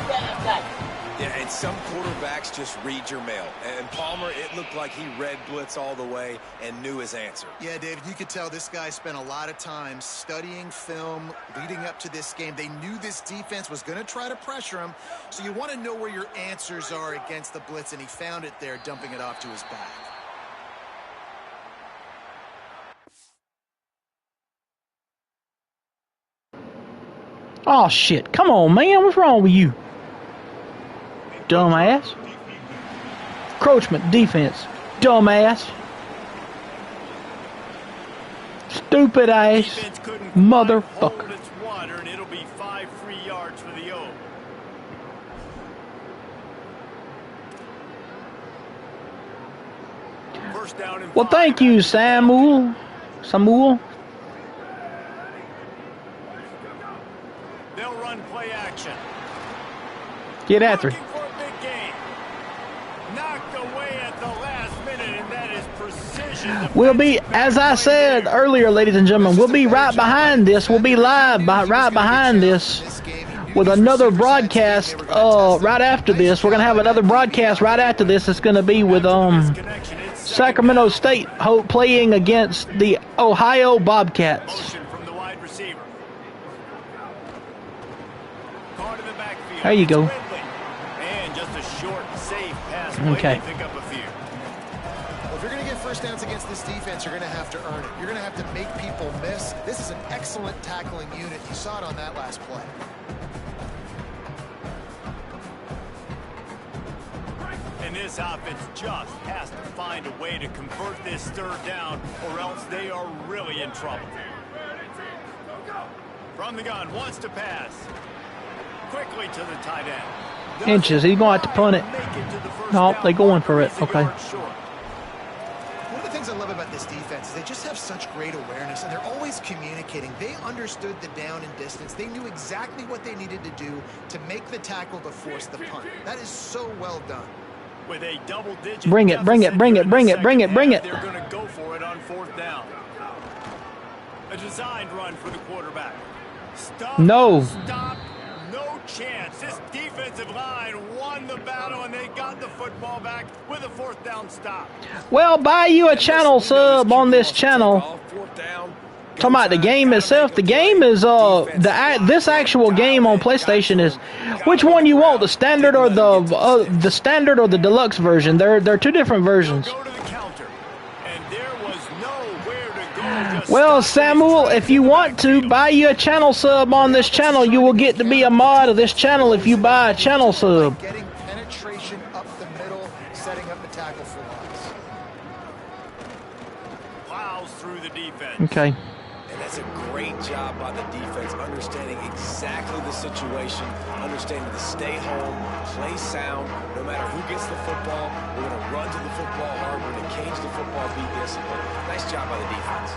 Yeah, and some quarterbacks just read your mail. And Palmer, it looked like he read blitz all the way and knew his answer. Yeah, David, you could tell this guy spent a lot of time studying film leading up to this game. They knew this defense was going to try to pressure him, so you want to know where your answers are against the blitz, and he found it there, dumping it off to his back. Oh, shit. Come on, man. What's wrong with you? Dumbass. Encroachment defense. Dumbass. Stupid ass. Motherfucker. It's water, and it'll be 5 free yards for the O. First down and 5. Well, thank you, Samuel. They'll run play action. Get after it. Looking for a big game. Knocked away at the last minute, and that is precision. We'll be, as I said earlier, ladies and gentlemen, we'll be right behind this. We'll be live right behind this with another broadcast right after this. We're going to have another broadcast right after this. It's going to be with Sacramento State playing against the Ohio Bobcats. There you go. And just a short, safe pass. Okay. Pick up a few. Well, if you're going to get first downs against this defense, you're going to have to earn it. You're going to have to make people miss. This is an excellent tackling unit. You saw it on that last play. And this offense just has to find a way to convert this 3rd down, or else they are really in trouble. From the gun, wants to pass. Quickly to the tight end. Inches. He's going to have to punt it. No, they're going for it. Okay. One of the things I love about this defense is they just have such great awareness, and they're always communicating. They understood the down and distance. They knew exactly what they needed to do to make the tackle to force the punt. That is so well done. With a double-digit bring it. They're going to go for it on 4th down. A designed run for the quarterback. Stop. No. Stop. No chance. This defensive line won the battle, and they got the football back with a 4th down stop. Well, buy you a channel sub on this channel. Talking about the game itself. The game is this actual game on PlayStation is which one you want, the standard or the standard or the deluxe version. They're 2 different versions. Well, Samuel, if you want to buy you a channel sub on this channel, you will get to be a mod of this channel if you buy a channel sub. Getting penetration up the middle, setting up the tackle for loss. Plows through the defense. Okay. And that's a great job by the defense, understanding exactly the situation, understanding to stay home, play sound, no matter who gets the football. We're going to run to the football hard. We're going to cage the football, be disciplined. Nice job by the defense.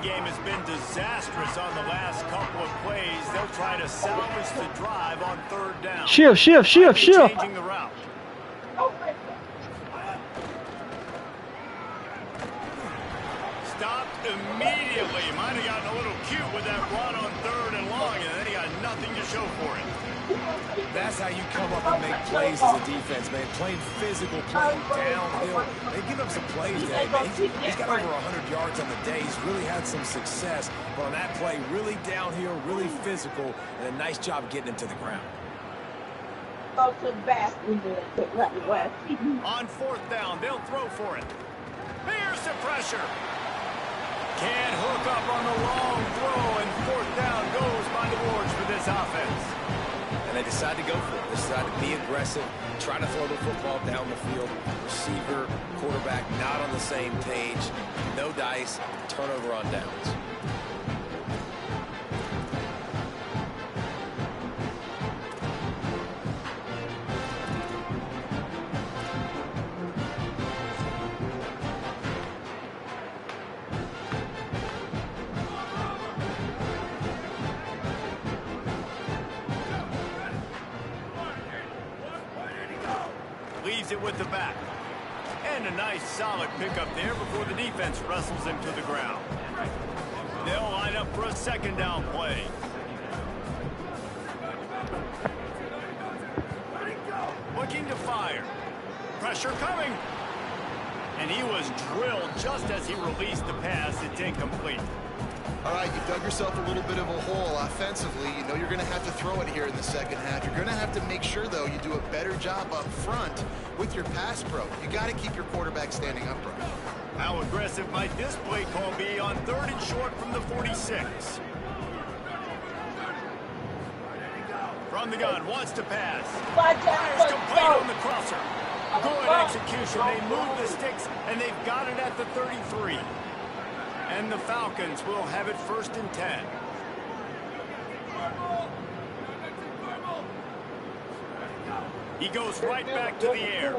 game has been disastrous on the last couple of plays. They'll try to salvage the drive on third down. Shift. Changing the route. Stopped immediately. Might have gotten a little cute with that run on third and long, and then he got nothing to show for it. That's how you come up and make plays as a defense, man. Playing physical, playing downhill. They give him some plays today, man. He's got over 100 yards on the day. He's really had some success. But on that play, really downhill, really physical, and a nice job getting him to the ground. Go to the basket right west. On fourth down, they'll throw for it. Here's the pressure. Can't hook up on the long throw, and fourth down goes by the boards for this offense. And they decide to go for it. They decide to be aggressive, try to throw the football down the field. Receiver, quarterback not on the same page. No dice, turnover on downs. Leaves it with the back. And a nice solid pickup there before the defense wrestles him to the ground. They'll line up for a second down play. Looking to fire. Pressure coming. And he was drilled just as he released the pass. It's incomplete. All right, you've dug yourself a little bit of a hole offensively. You know you're going to have to throw it here in the second half. You're going to have to make sure, though, you do a better job up front with your pass pro. You got to keep your quarterback standing upright. How aggressive might this play call be on third and short from the 46? From the gun, wants to pass. Fires complete on the crosser. Good execution. They move the sticks, and they've got it at the 33. And the Falcons will have it first and 10. He goes right back to the air.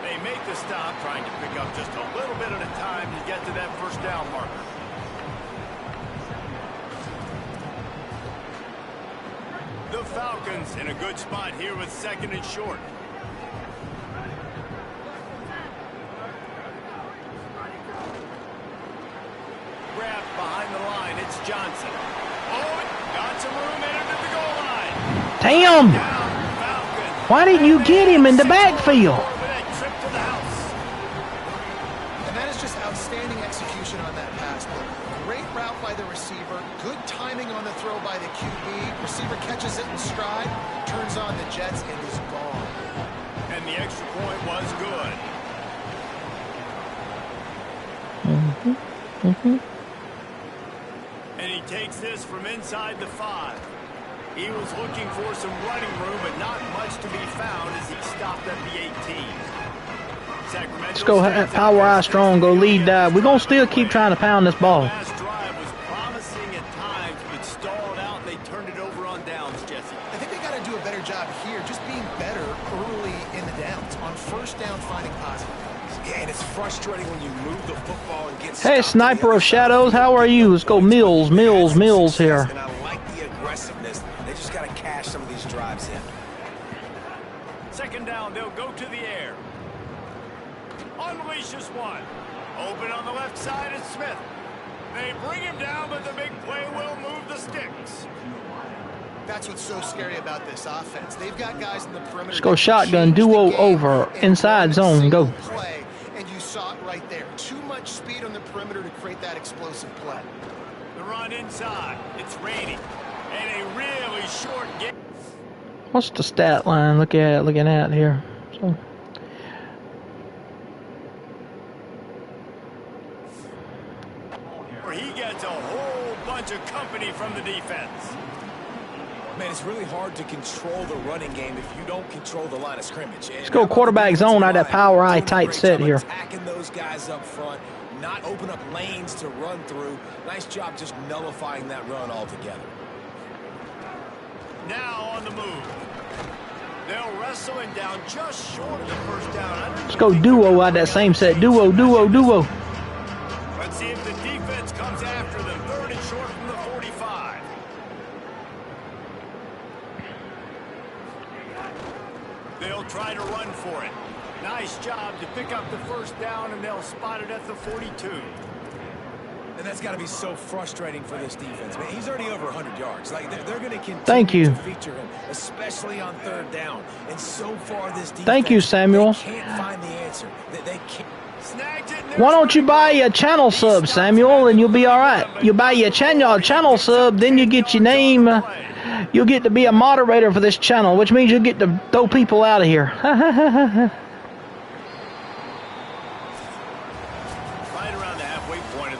They make the stop, trying to pick up just a little bit at a time to get to that first down marker. The Falcons in a good spot here with second and short. Wrapped behind the line, it's Johnson. Oh, got some room in at the goal line. Damn! Why didn't you get him in the backfield? And that is just outstanding execution on that pass play. Great route by the receiver, good timing on the throw by the QB. Receiver catches it in stride, turns on the jets, and is gone. And the extra point was good. And he takes this from inside the 5. He was looking for some running room, but not much to be found as he stopped at the 18. Sacramento Let's go power eye strong, go lead dive. We're going to still keep trying to pound this ball. The last drive was promising at times, but stalled out. They turned it over on downs, Jesse. I think they got to do a better job here, just being better early in the downs. On first down, finding positive. Yeah, and it's frustrating when you move the football and get Hey, Sniper of Shadows, how are you? Let's go Mills here. And I like the aggressiveness. They just got to cash some of these drives in. Second down, they'll go to the air. Unleashes one. Open on the left side is Smith. They bring him down, but the big play will move the sticks. That's what's so scary about this offense. They've got guys in the perimeter. Let's go shotgun, duo over, inside zone, go. Play, and you saw it right there. Too much speed on the perimeter to create that explosive play. The run inside. It's raining. And a really short game. What's the stat line looking at here? So. He gets a whole bunch of company from the defense. Man, it's really hard to control the running game if you don't control the line of scrimmage. Let's go quarterback zone out of that power eye tight set here. Attacking those guys up front, not open up lanes to run through. Nice job just nullifying that run altogether. Now on the move. They'll wrestle him down just short of the first down. Let's go duo out that same set. Duo. Let's Let's see if the defense comes after them. 3rd and short from the 45. They'll try to run for it. Nice job to pick up the first down, and they'll spot it at the 42. And that's got to be so frustrating for this defense. Man, he's already over 100 yards. Like they're going to continue to feature him, especially on 3rd down. And so far, this defense, thank you, Samuel. They can't find the answer. They can't. Why don't you buy a channel sub, Samuel, and you'll be all right. You buy your channel sub, then you get your name. You'll get to be a moderator for this channel, which means you'll get to throw people out of here.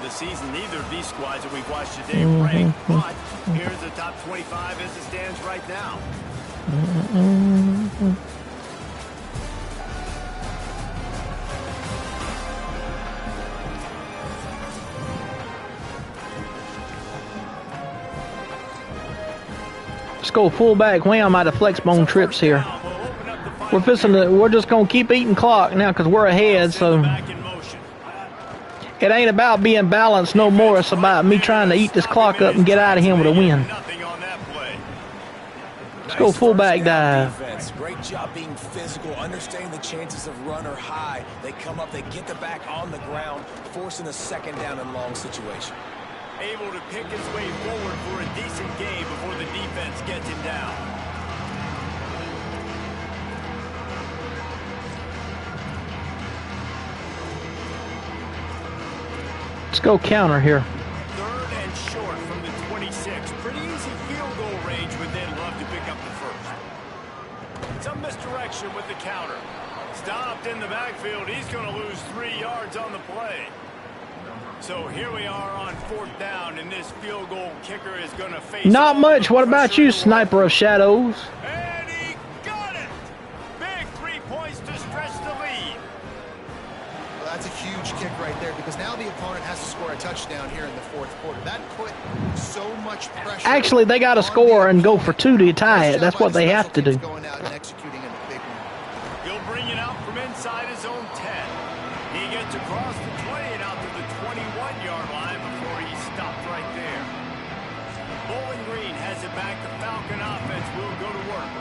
Season, neither of these squads that we've watched today rank, but here's the top 25 as it stands right now. Let's go fullback wham out of flex bone trips here. We're just gonna keep eating clock now because we're ahead, so it ain't about being balanced no more. It's about me trying to eat this clock up and get out of here with a win. Let's go fullback dive. Great job being physical, understanding the chances of run are high. They come up, they get the back on the ground, forcing a 2nd down and long situation. Able to pick his way forward for a decent game before the defense gets him down. Let's go counter here. 3rd and short from the 26. Pretty easy field goal range, but they'd love to pick up the first. Some misdirection with the counter. Stopped in the backfield. He's going to lose 3 yards on the play. So here we are on 4th down, and this field goal kicker is going to face... Not much. What about you, Sniper of Shadows? And he got it! Big 3 points to stretch the lead. Well, that's a huge kick right there, because now the opponent has to score a touchdown here in the 4th quarter. That put so much pressure... Actually, they got to score and go for 2 to tie it. That's what they have to do. Going out and executing in the big one. He'll bring it out from inside his own 10. He gets across the 20 and out to the 21-yard line before he stopped right there. Bowling Green has it back. The Falcon offense will go to work.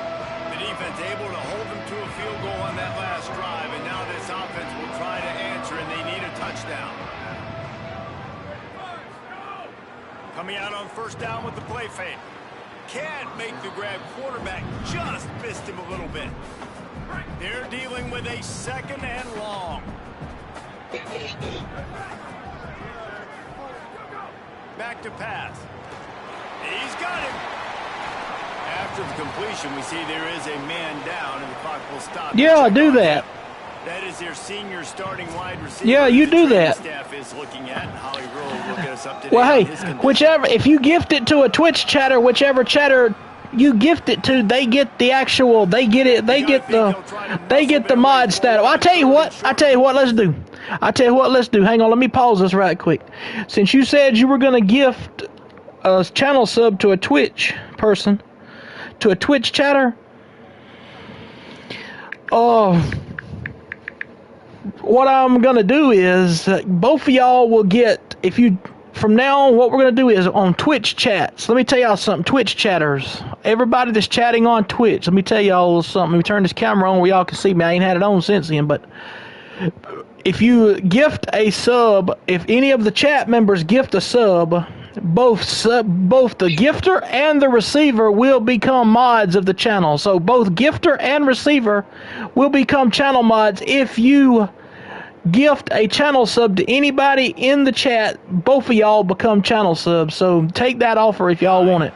The defense able to hold them to a field goal on that last drive, and now this offense will try to answer, and they need a touchdown. Coming out on 1st down with the play fake. Can't make the grab. Quarterback just missed him a little bit. They're dealing with a 2nd and long. Back to pass. He's got him. After the completion, we see there is a man down, and the clock will stop. Yeah, do that. That is their senior starting wide receiver. Yeah, you do that. Staff is looking at. Holly Rowe will get us up to date. Well, hey, on his condition. whichever, if you gift it to a Twitch chatter, whichever chatter you gift it to, they get the actual, they get the mod status. I'll tell you what, let's do. Hang on, let me pause this right quick. Since you said you were going to gift a channel sub to a Twitch person, to a Twitch chatter, what I'm going to do is both of y'all will get, if you, from now on, what we're going to do is on Twitch chats. Let me tell y'all something, Twitch chatters. Everybody that's chatting on Twitch, let me tell y'all something. Let me turn this camera on where y'all can see me. I ain't had it on since then, but if you gift a sub, if any of the chat members gift a sub, both the gifter and the receiver will become mods of the channel. So both gifter and receiver will become channel mods if you gift a channel sub to anybody in the chat. Both of y'all become channel subs. So take that offer if y'all want it.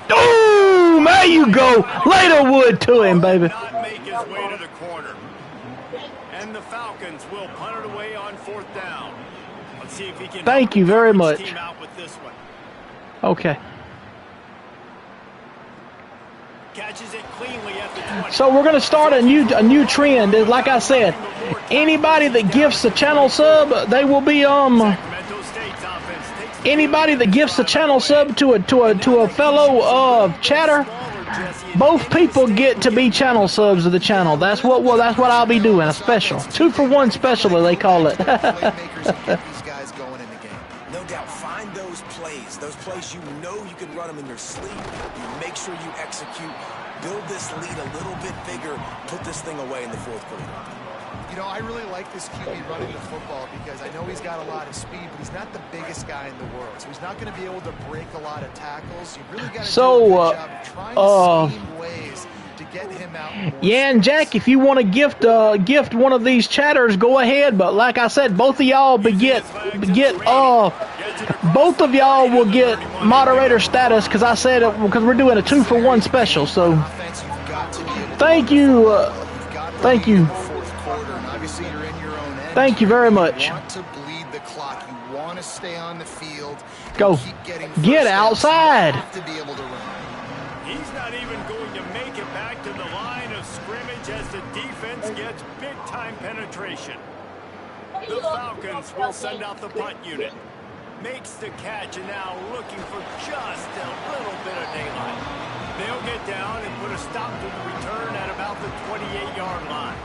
Boom! There you go. Lay the wood to him, baby. And the Falcons will punt it away on 4th down. Let's see if he can. Thank you very much. Okay. Catches it cleanly at the 20. So we're going to start a new trend. Like I said, anybody that gifts a channel sub, they will be Sacramento State's offense takes anybody that gifts a channel sub to a fellow chatter, both people get to be channel subs of the channel. That's what I'll be doing. A special 2-for-1 special, they call it. No doubt, find those plays you know you can run them in your sleep. You make sure you execute, build this lead a little bit bigger, put this thing away in the fourth quarter. You know, I really like this QB running the football because I know he's got a lot of speed, but he's not the biggest guy in the world. So he's not going to be able to break a lot of tackles. You really got to do a good job of trying to scheme ways to get him out. Yeah, and Jack, if you want to gift one of these chatters, go ahead. But like I said, both of y'all both of y'all will get moderator status because I said it because we're doing a 2-for-1 special. So thank you, thank you. Thank you very much. You want to bleed the clock. You want to stay on the field. Go. Get outside. To be able to run. He's not even going to make it back to the line of scrimmage as the defense gets big-time penetration. The Falcons will send out the punt unit. Makes the catch and now looking for just a little bit of daylight. They'll get down and put a stop to the return at about the 28-yard line.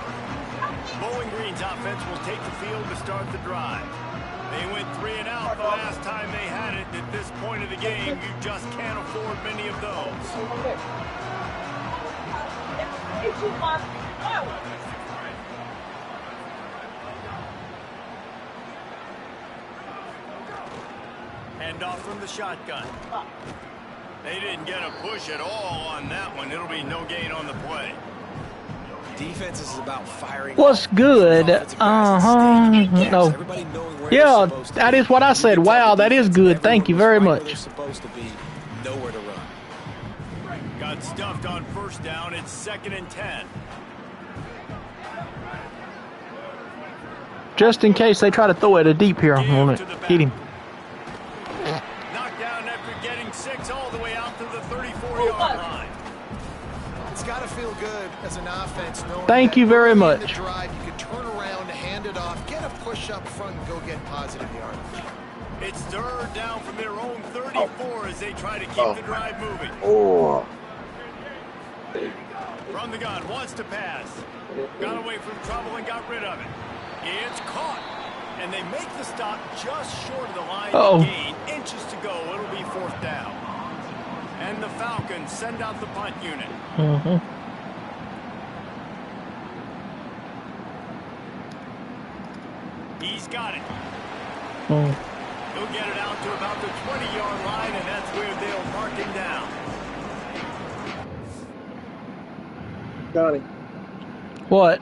Bowling Green's offense will take the field to start the drive. They went 3 and out the last time they had it. At this point of the game, you just can't afford many of those. Hand off from the shotgun. They didn't get a push at all on that one. It'll be no gain on the play. Defense is about firing. What's good? No. Yeah, that is what I said. Wow, that is good. Thank you very much. Supposed to be nowhere to run. Got stuffed on first down. It's 2nd and 10. Just in case they try to throw it a deep here, I'm gonna hit him. Knocked down after getting 6 all the way out to the 34-yard line. It's got to feel good as an offense. Thank you very much. The drive, you can turn around, hand it off, get a push up front, and go get positive yardage. It's 3rd down from their own 34 as they try to keep the drive moving. From the gun, wants to pass. Got away from trouble and got rid of it. It's caught. And they make the stop just short of the line of gain. Inches to go. It'll be 4th down. And the Falcons send out the punt unit. He's got it. He'll get it out to about the 20-yard line, and that's where they'll mark him down. Johnny. What?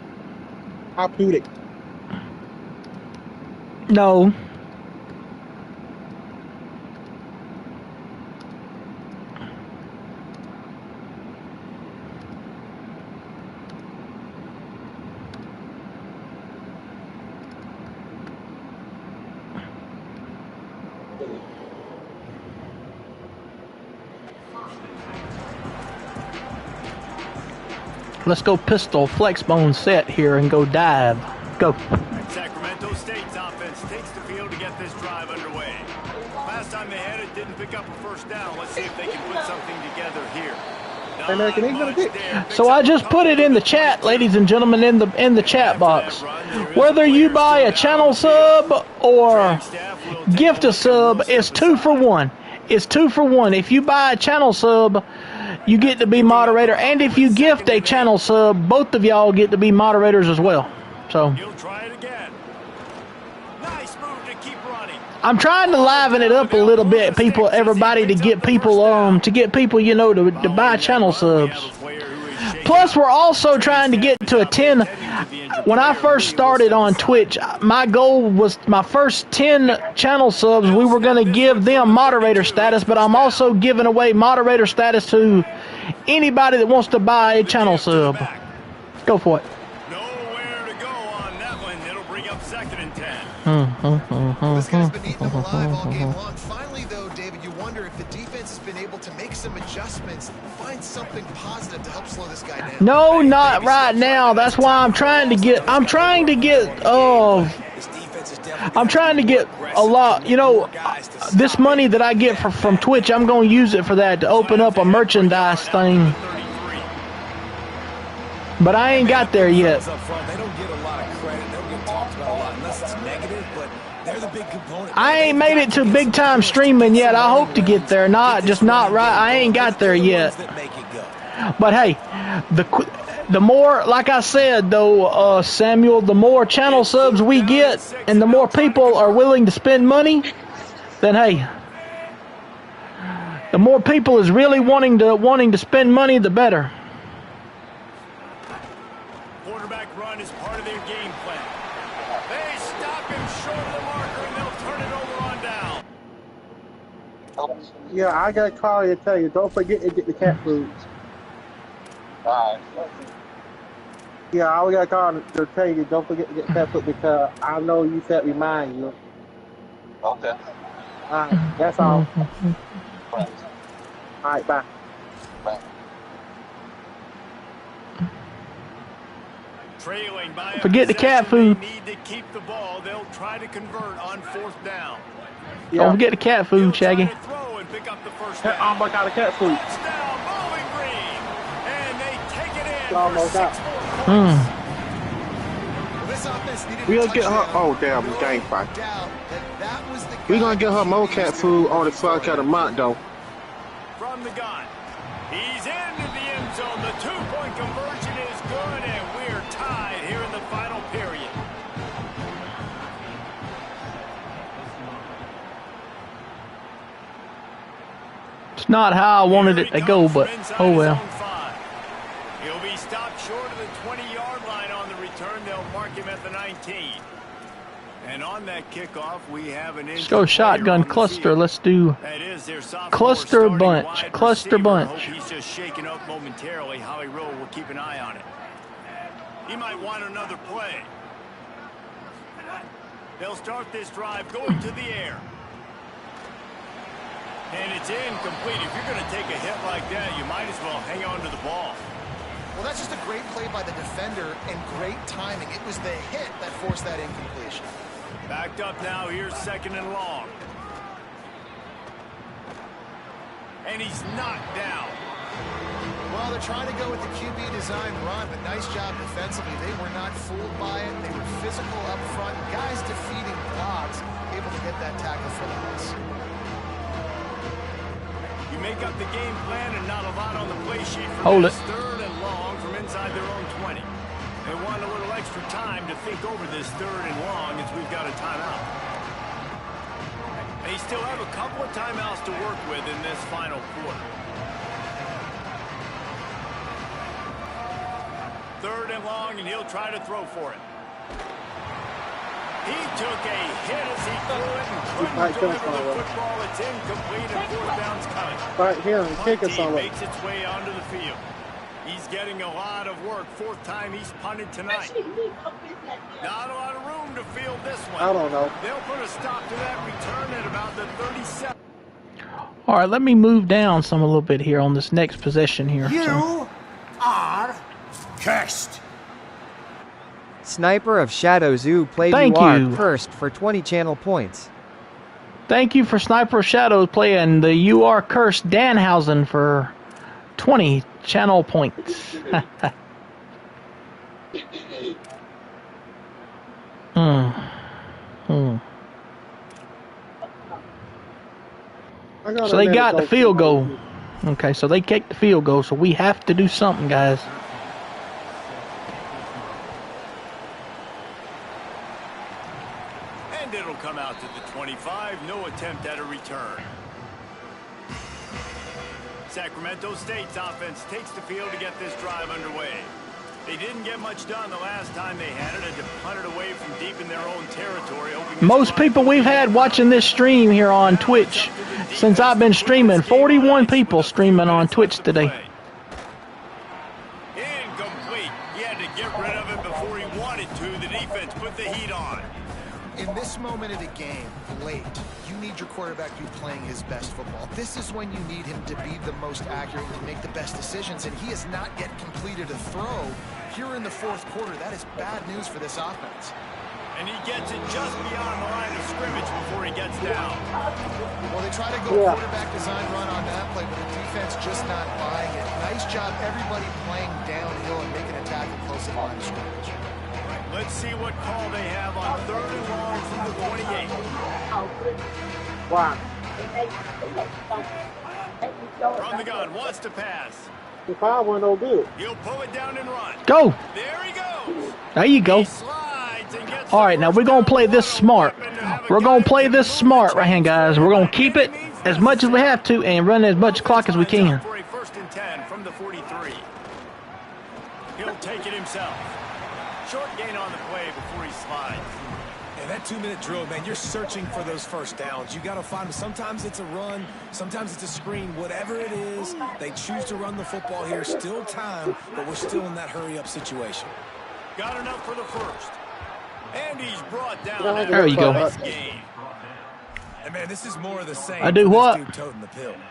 I put it. No. Let's go pistol flex bone set here and go dive. Go. Sacramento State's offense takes the field to get this drive underway. Last time they had it, didn't pick up a first down. Let's see if they can put something together here. So I just put it in the chat, ladies and gentlemen, in the chat box. Whether you buy a channel sub or gift a sub, it's 2-for-1. It's 2-for-1. If you buy a channel sub, you get to be moderator, and if you gift a channel sub, both of y'all get to be moderators as well. So you'll try it again. Nice move to keep running. I'm trying to liven it up a little bit, everybody, to get people, you know, to buy channel subs. Plus, we're also trying to get to a 10. When I first started on Twitch, my goal was my first 10 channel subs, we were going to give them moderator status, but I'm also giving away moderator status to anybody that wants to buy a channel sub. Go for it. Nowhere to go on that one. It'll bring up 2nd and 10. This guy's been eating them alive all game long. Finally, though, David, you wonder if the defense has been able to make some adjustments, find something positive to help slow this guy down. No, not right now. That's why I'm trying to get. This defense is I'm trying to get a lot, you know, this money that I get from Twitch, I'm going to use it for that, to open up a merchandise thing. But I ain't got there yet. They don't get a lot of credit. They don't get talked about a lot unless it's negative, but they're the big component. I ain't made it to big time streaming yet. I hope to get there. Not right. I ain't got there yet. But hey, the more, like I said though, Samuel, the more channel subs we get and the more people are willing to spend money, then hey, the more people is really wanting to spend money, the better. Quarterback run is part of their game plan. They stop him short of the marker and they'll turn it over on down. Yeah, I gotta call you and tell you, don't forget to get the cat food. Alright. Yeah, I gotta call to tell you, don't forget to get the cat food because I know you said remind you. Okay. Alright, that's all. Right. Alright, bye. Bye. Trailing by Forget the cat food. They need to keep the ball. They'll try to convert on 4th down. Yeah. Don't forget the cat food, Shaggy. Throw and pick up the first I down. almost got a cat food. Touchdown, Bowling Green. And they take it in Almost for got. 6 more points. Well, this offense needed We'll a get her. touchdown. Oh damn, No game fight. doubt that was the We're guy gonna get her that more she cat needs to food on the be fuck of the month though. From the gun. He's into the end zone. The 2-point conversion is good, and we're tied here in the final period. It's not how I wanted it to go, but oh well. He'll be stopped short of the 20-yard line on the return. They'll mark him at the 19. And on that kickoff, we have an Let's go shotgun cluster. Let's do cluster bunch. Cluster bunch. He's just shaken up momentarily. Howie Rowe will keep an eye on it. He might want another play. They'll start this drive going to the air. And it's incomplete. If you're going to take a hit like that, you might as well hang on to the ball. Well, that's just a great play by the defender and great timing. It was the hit that forced that incompletion. Backed up now. Here's 2nd and long. And he's knocked down. Well, they're trying to go with the QB design run, but nice job defensively. They were not fooled by it. They were physical up front. Guys defeating blocks, able to get that tackle for loss. You make up the game plan and not a lot on the play sheet for Hold this. 3rd and long from inside their own 20. They want a little extra time to think over this 3rd and long as we've got a timeout. They still have a couple of timeouts to work with in this final quarter. 3rd and long, and he'll try to throw for it. He took a hit as he threw it and couldn't deliver the football. It's incomplete and 4th down's coming. Right here, and kick us Team on it. makes its way onto the field. He's getting a lot of work. 4th time he's punted tonight. Not a lot of room to field this one. I don't know. They'll put a stop to that return at about the 37. All right, let me move down a little bit here on this next possession here. You are cursed. Sniper of Shadow Zoo played Thank you. Cursed for 20 channel points. Thank you for Sniper of Shadows playing the You Are Cursed Danhausen for 20 channel points. So they got the field goal. Okay, so they kicked the field goal, so we have to do something, guys. And it'll come out to the 25. No attempt at a return. Sacramento State's offense takes the field to get this drive underway. They didn't get much done the last time they had it, and to punt it away from deep in their own territory. Most people we've had watching this stream here on Twitch since I've been streaming. 41 people streaming on Twitch today. Incomplete. He had to get rid of it before he wanted to. The defense put the heat on. In this moment of the game, late, you need your quarterback to be playing his best football. This is when you need him to be the most accurate and to make the best decisions, and he has not yet completed a throw here in the 4th quarter. That is bad news for this offense. And he gets it just beyond the line of scrimmage before he gets down. Well, they try to go quarterback design run on that play, but the defense just not buying it. Nice job, everybody playing downhill and making a tackle close to the line of scrimmage. Let's see what call they have on 3rd and long from the 28. Wow. From the gun, wants to pass. The 5 went no good. He'll pull it down and run. Go. There he goes. There you go. All right, now we're going to play this smart. We're going to play this smart right here, guys. We're going to keep it as much as we have to and run as much clock as we can. For a 1st and 10 from the 43. He'll take it himself. Short gain on the play before he slides. And that 2-minute drill, man, you're searching for those first downs. You got to find them. Sometimes it's a run, sometimes it's a screen. Whatever it is, they choose to run the football here. Still time, but we're still in that hurry-up situation. Got enough for the first. And he's brought down. There you go. And man, this is more of the same. I do what?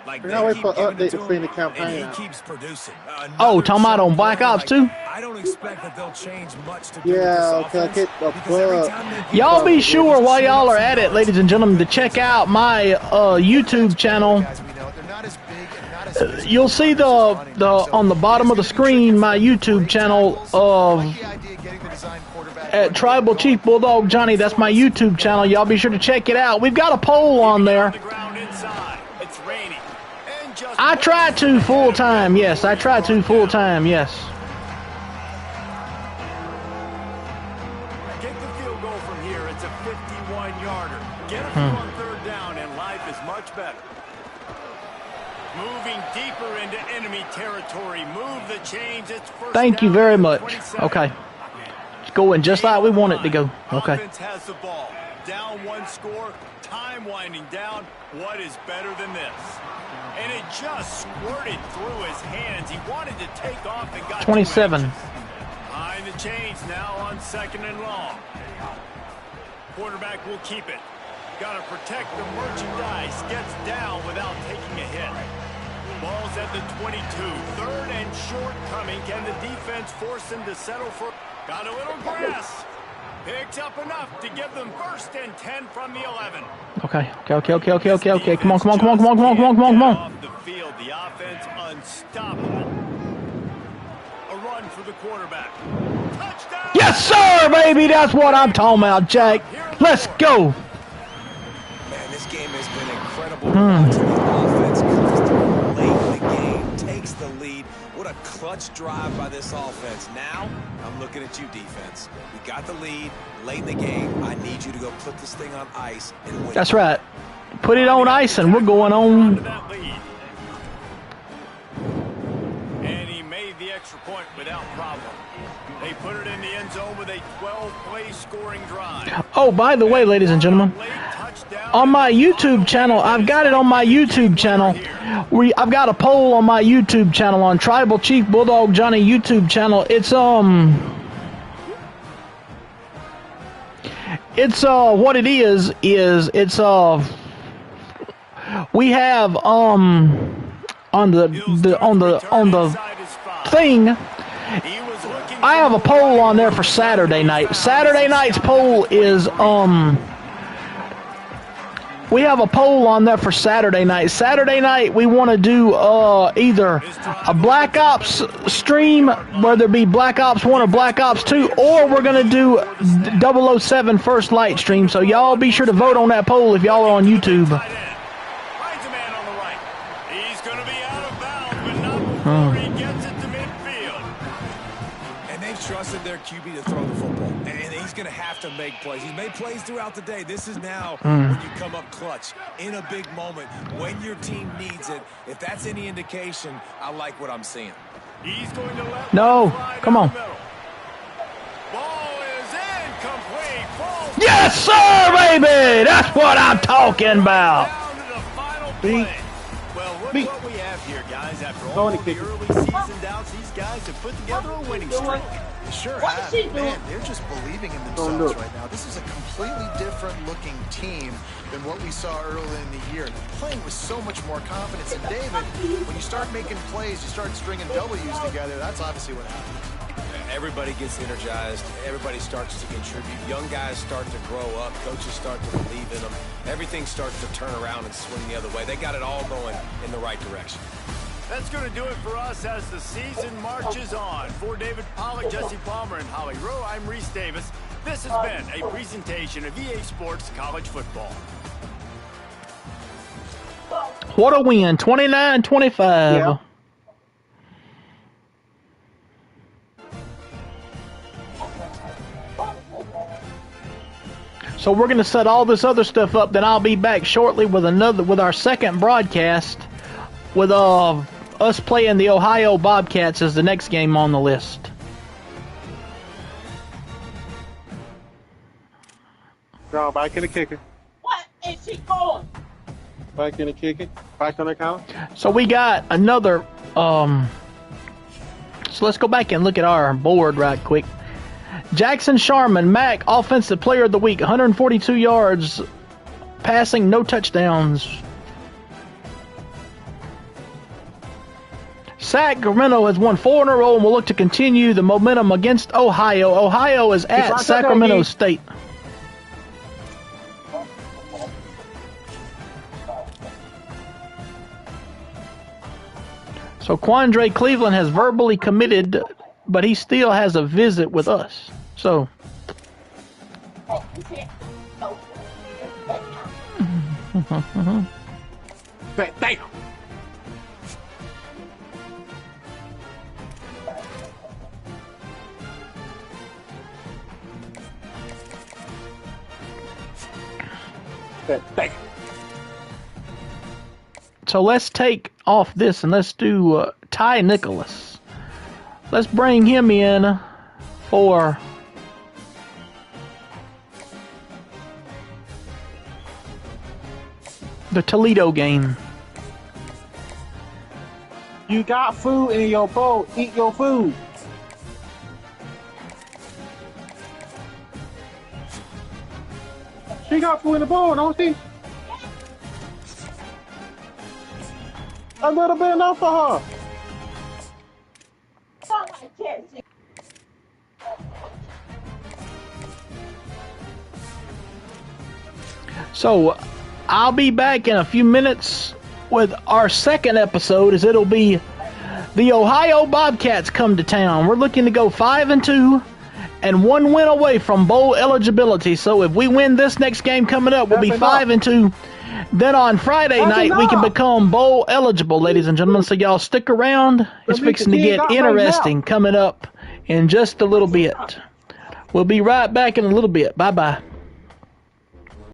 Like they always put update to finish the campaign. And he keeps producing. Oh, talking about on Black Ops 2? I don't expect that they'll change much to do get the bug. Y'all be sure while y'all are at it, ladies and gentlemen, to check out my YouTube channel. You'll see the on the bottom of the screen my YouTube channel of at Tribal Chief Bulldog Johnny. That's my YouTube channel. Y'all be sure to check it out. We've got a poll on there. I try to full time. Yes, I try to full time. Yes. Get the field goal from here. It's a 51-yarder. Get a few on 3rd down, and life is much better. Moving deeper into enemy territory. Move the chains. It's first Thank you very much. Okay. It's going just like we want it to go. Okay. Offense has the ball. Down 1 score. Time winding down. What is better than this? And it just squirted through his hands. He wanted to take off and got 27. Behind the chains now on 2nd and long. Quarterback will keep it. Got to protect the merchandise. Gets down without taking a hit. Ball's at the 22. 3rd and short coming. Can the defense force him to settle for? Got a little grass. Picks up enough to give them 1st and 10 from the 11. Okay. Come on. Off the field, the offense unstoppable. A run for the quarterback. Touchdown! Yes, sir, baby. That's what I'm talking about, Jack. Let's go. Man, this game has been incredible. Watching the offense comes through late in the game, takes the lead. What a clutch drive by this offense. Now, I'm looking at you, defense. We got the lead late in the game. I need you to go put this thing on ice and win. That's right. Put it on ice, and we're going on. And he made the extra point without problem. They put it in the end zone with a 12-play scoring drive. Oh, by the way, ladies and gentlemen, on my YouTube channel, I've got it on my YouTube channel. I've got a poll on my YouTube channel on Tribal Chief Bulldog Johnny YouTube channel. It's what it is it's we have on the thing. I have a poll on there for Saturday night. Saturday night's poll is we have a poll on there for Saturday night. Saturday night we want to do either a Black Ops stream, whether it be Black Ops 1 or Black Ops 2, or we're going to do 007 First Light stream. So y'all be sure to vote on that poll if y'all are on YouTube. Finds a man on the right. He's going to be out of bounds, but not before he gets it to midfield. And they've trusted their QB to throw the football. And he's going to have to make plays. He's made plays throughout the day. This is now when you come up clutch in a big moment when your team needs it. If that's any indication, I like what I'm seeing. He's going to let come on. Ball is incomplete. Yes, sir, baby. That's what I'm talking about. Well, look what we have here, guys. After all the early season doubts, these guys have put together a winning streak. They sure have. Man, they're just believing in themselves right now. This is a completely different looking team than what we saw early in the year. They're playing with so much more confidence. And David, when you start making plays, you start stringing W's together, that's obviously what happens. everybody gets energized. Everybody starts to contribute. Young guys start to grow up. Coaches start to believe in them. Everything starts to turn around and swing the other way. They got it all going in the right direction. That's going to do it for us as the season marches on. For David Pollack, Jesse Palmer, and Holly Rowe, I'm Reese Davis. This has been a presentation of EA Sports College Football. What a win, 29-25. Yeah. So we're going to set all this other stuff up. Then I'll be back shortly with our second broadcast with us playing the Ohio Bobcats as the next game on the list. Draw back in the kicker. What is she going? Back in the kicker. Back on the count. So we got another. So let's go back and look at our board right quick. Jackson Sharman, MAC Offensive Player of the Week, 142 yards, passing, no touchdowns. Sacramento has won 4 in a row and will look to continue the momentum against Ohio. Ohio is at Sacramento State. So Quandre Cleveland has verbally committed, but he still has a visit with us. So Damn. So let's take off this and let's do Ty Nicholas. Let's bring him in for the Toledo game. You got food in your bowl. Eat your food. She got food in the bowl, don't she? A little bit enough for her. So I'll be back in a few minutes with our second episode, as it'll be the Ohio Bobcats come to town. We're looking to go 5-2 and 1 win away from bowl eligibility. So if we win this next game coming up, we'll be 5-2. Then on Friday night, we can become bowl eligible, ladies and gentlemen. So y'all stick around. It's fixing to get interesting coming up in just a little bit. We'll be right back in a little bit. Bye-bye.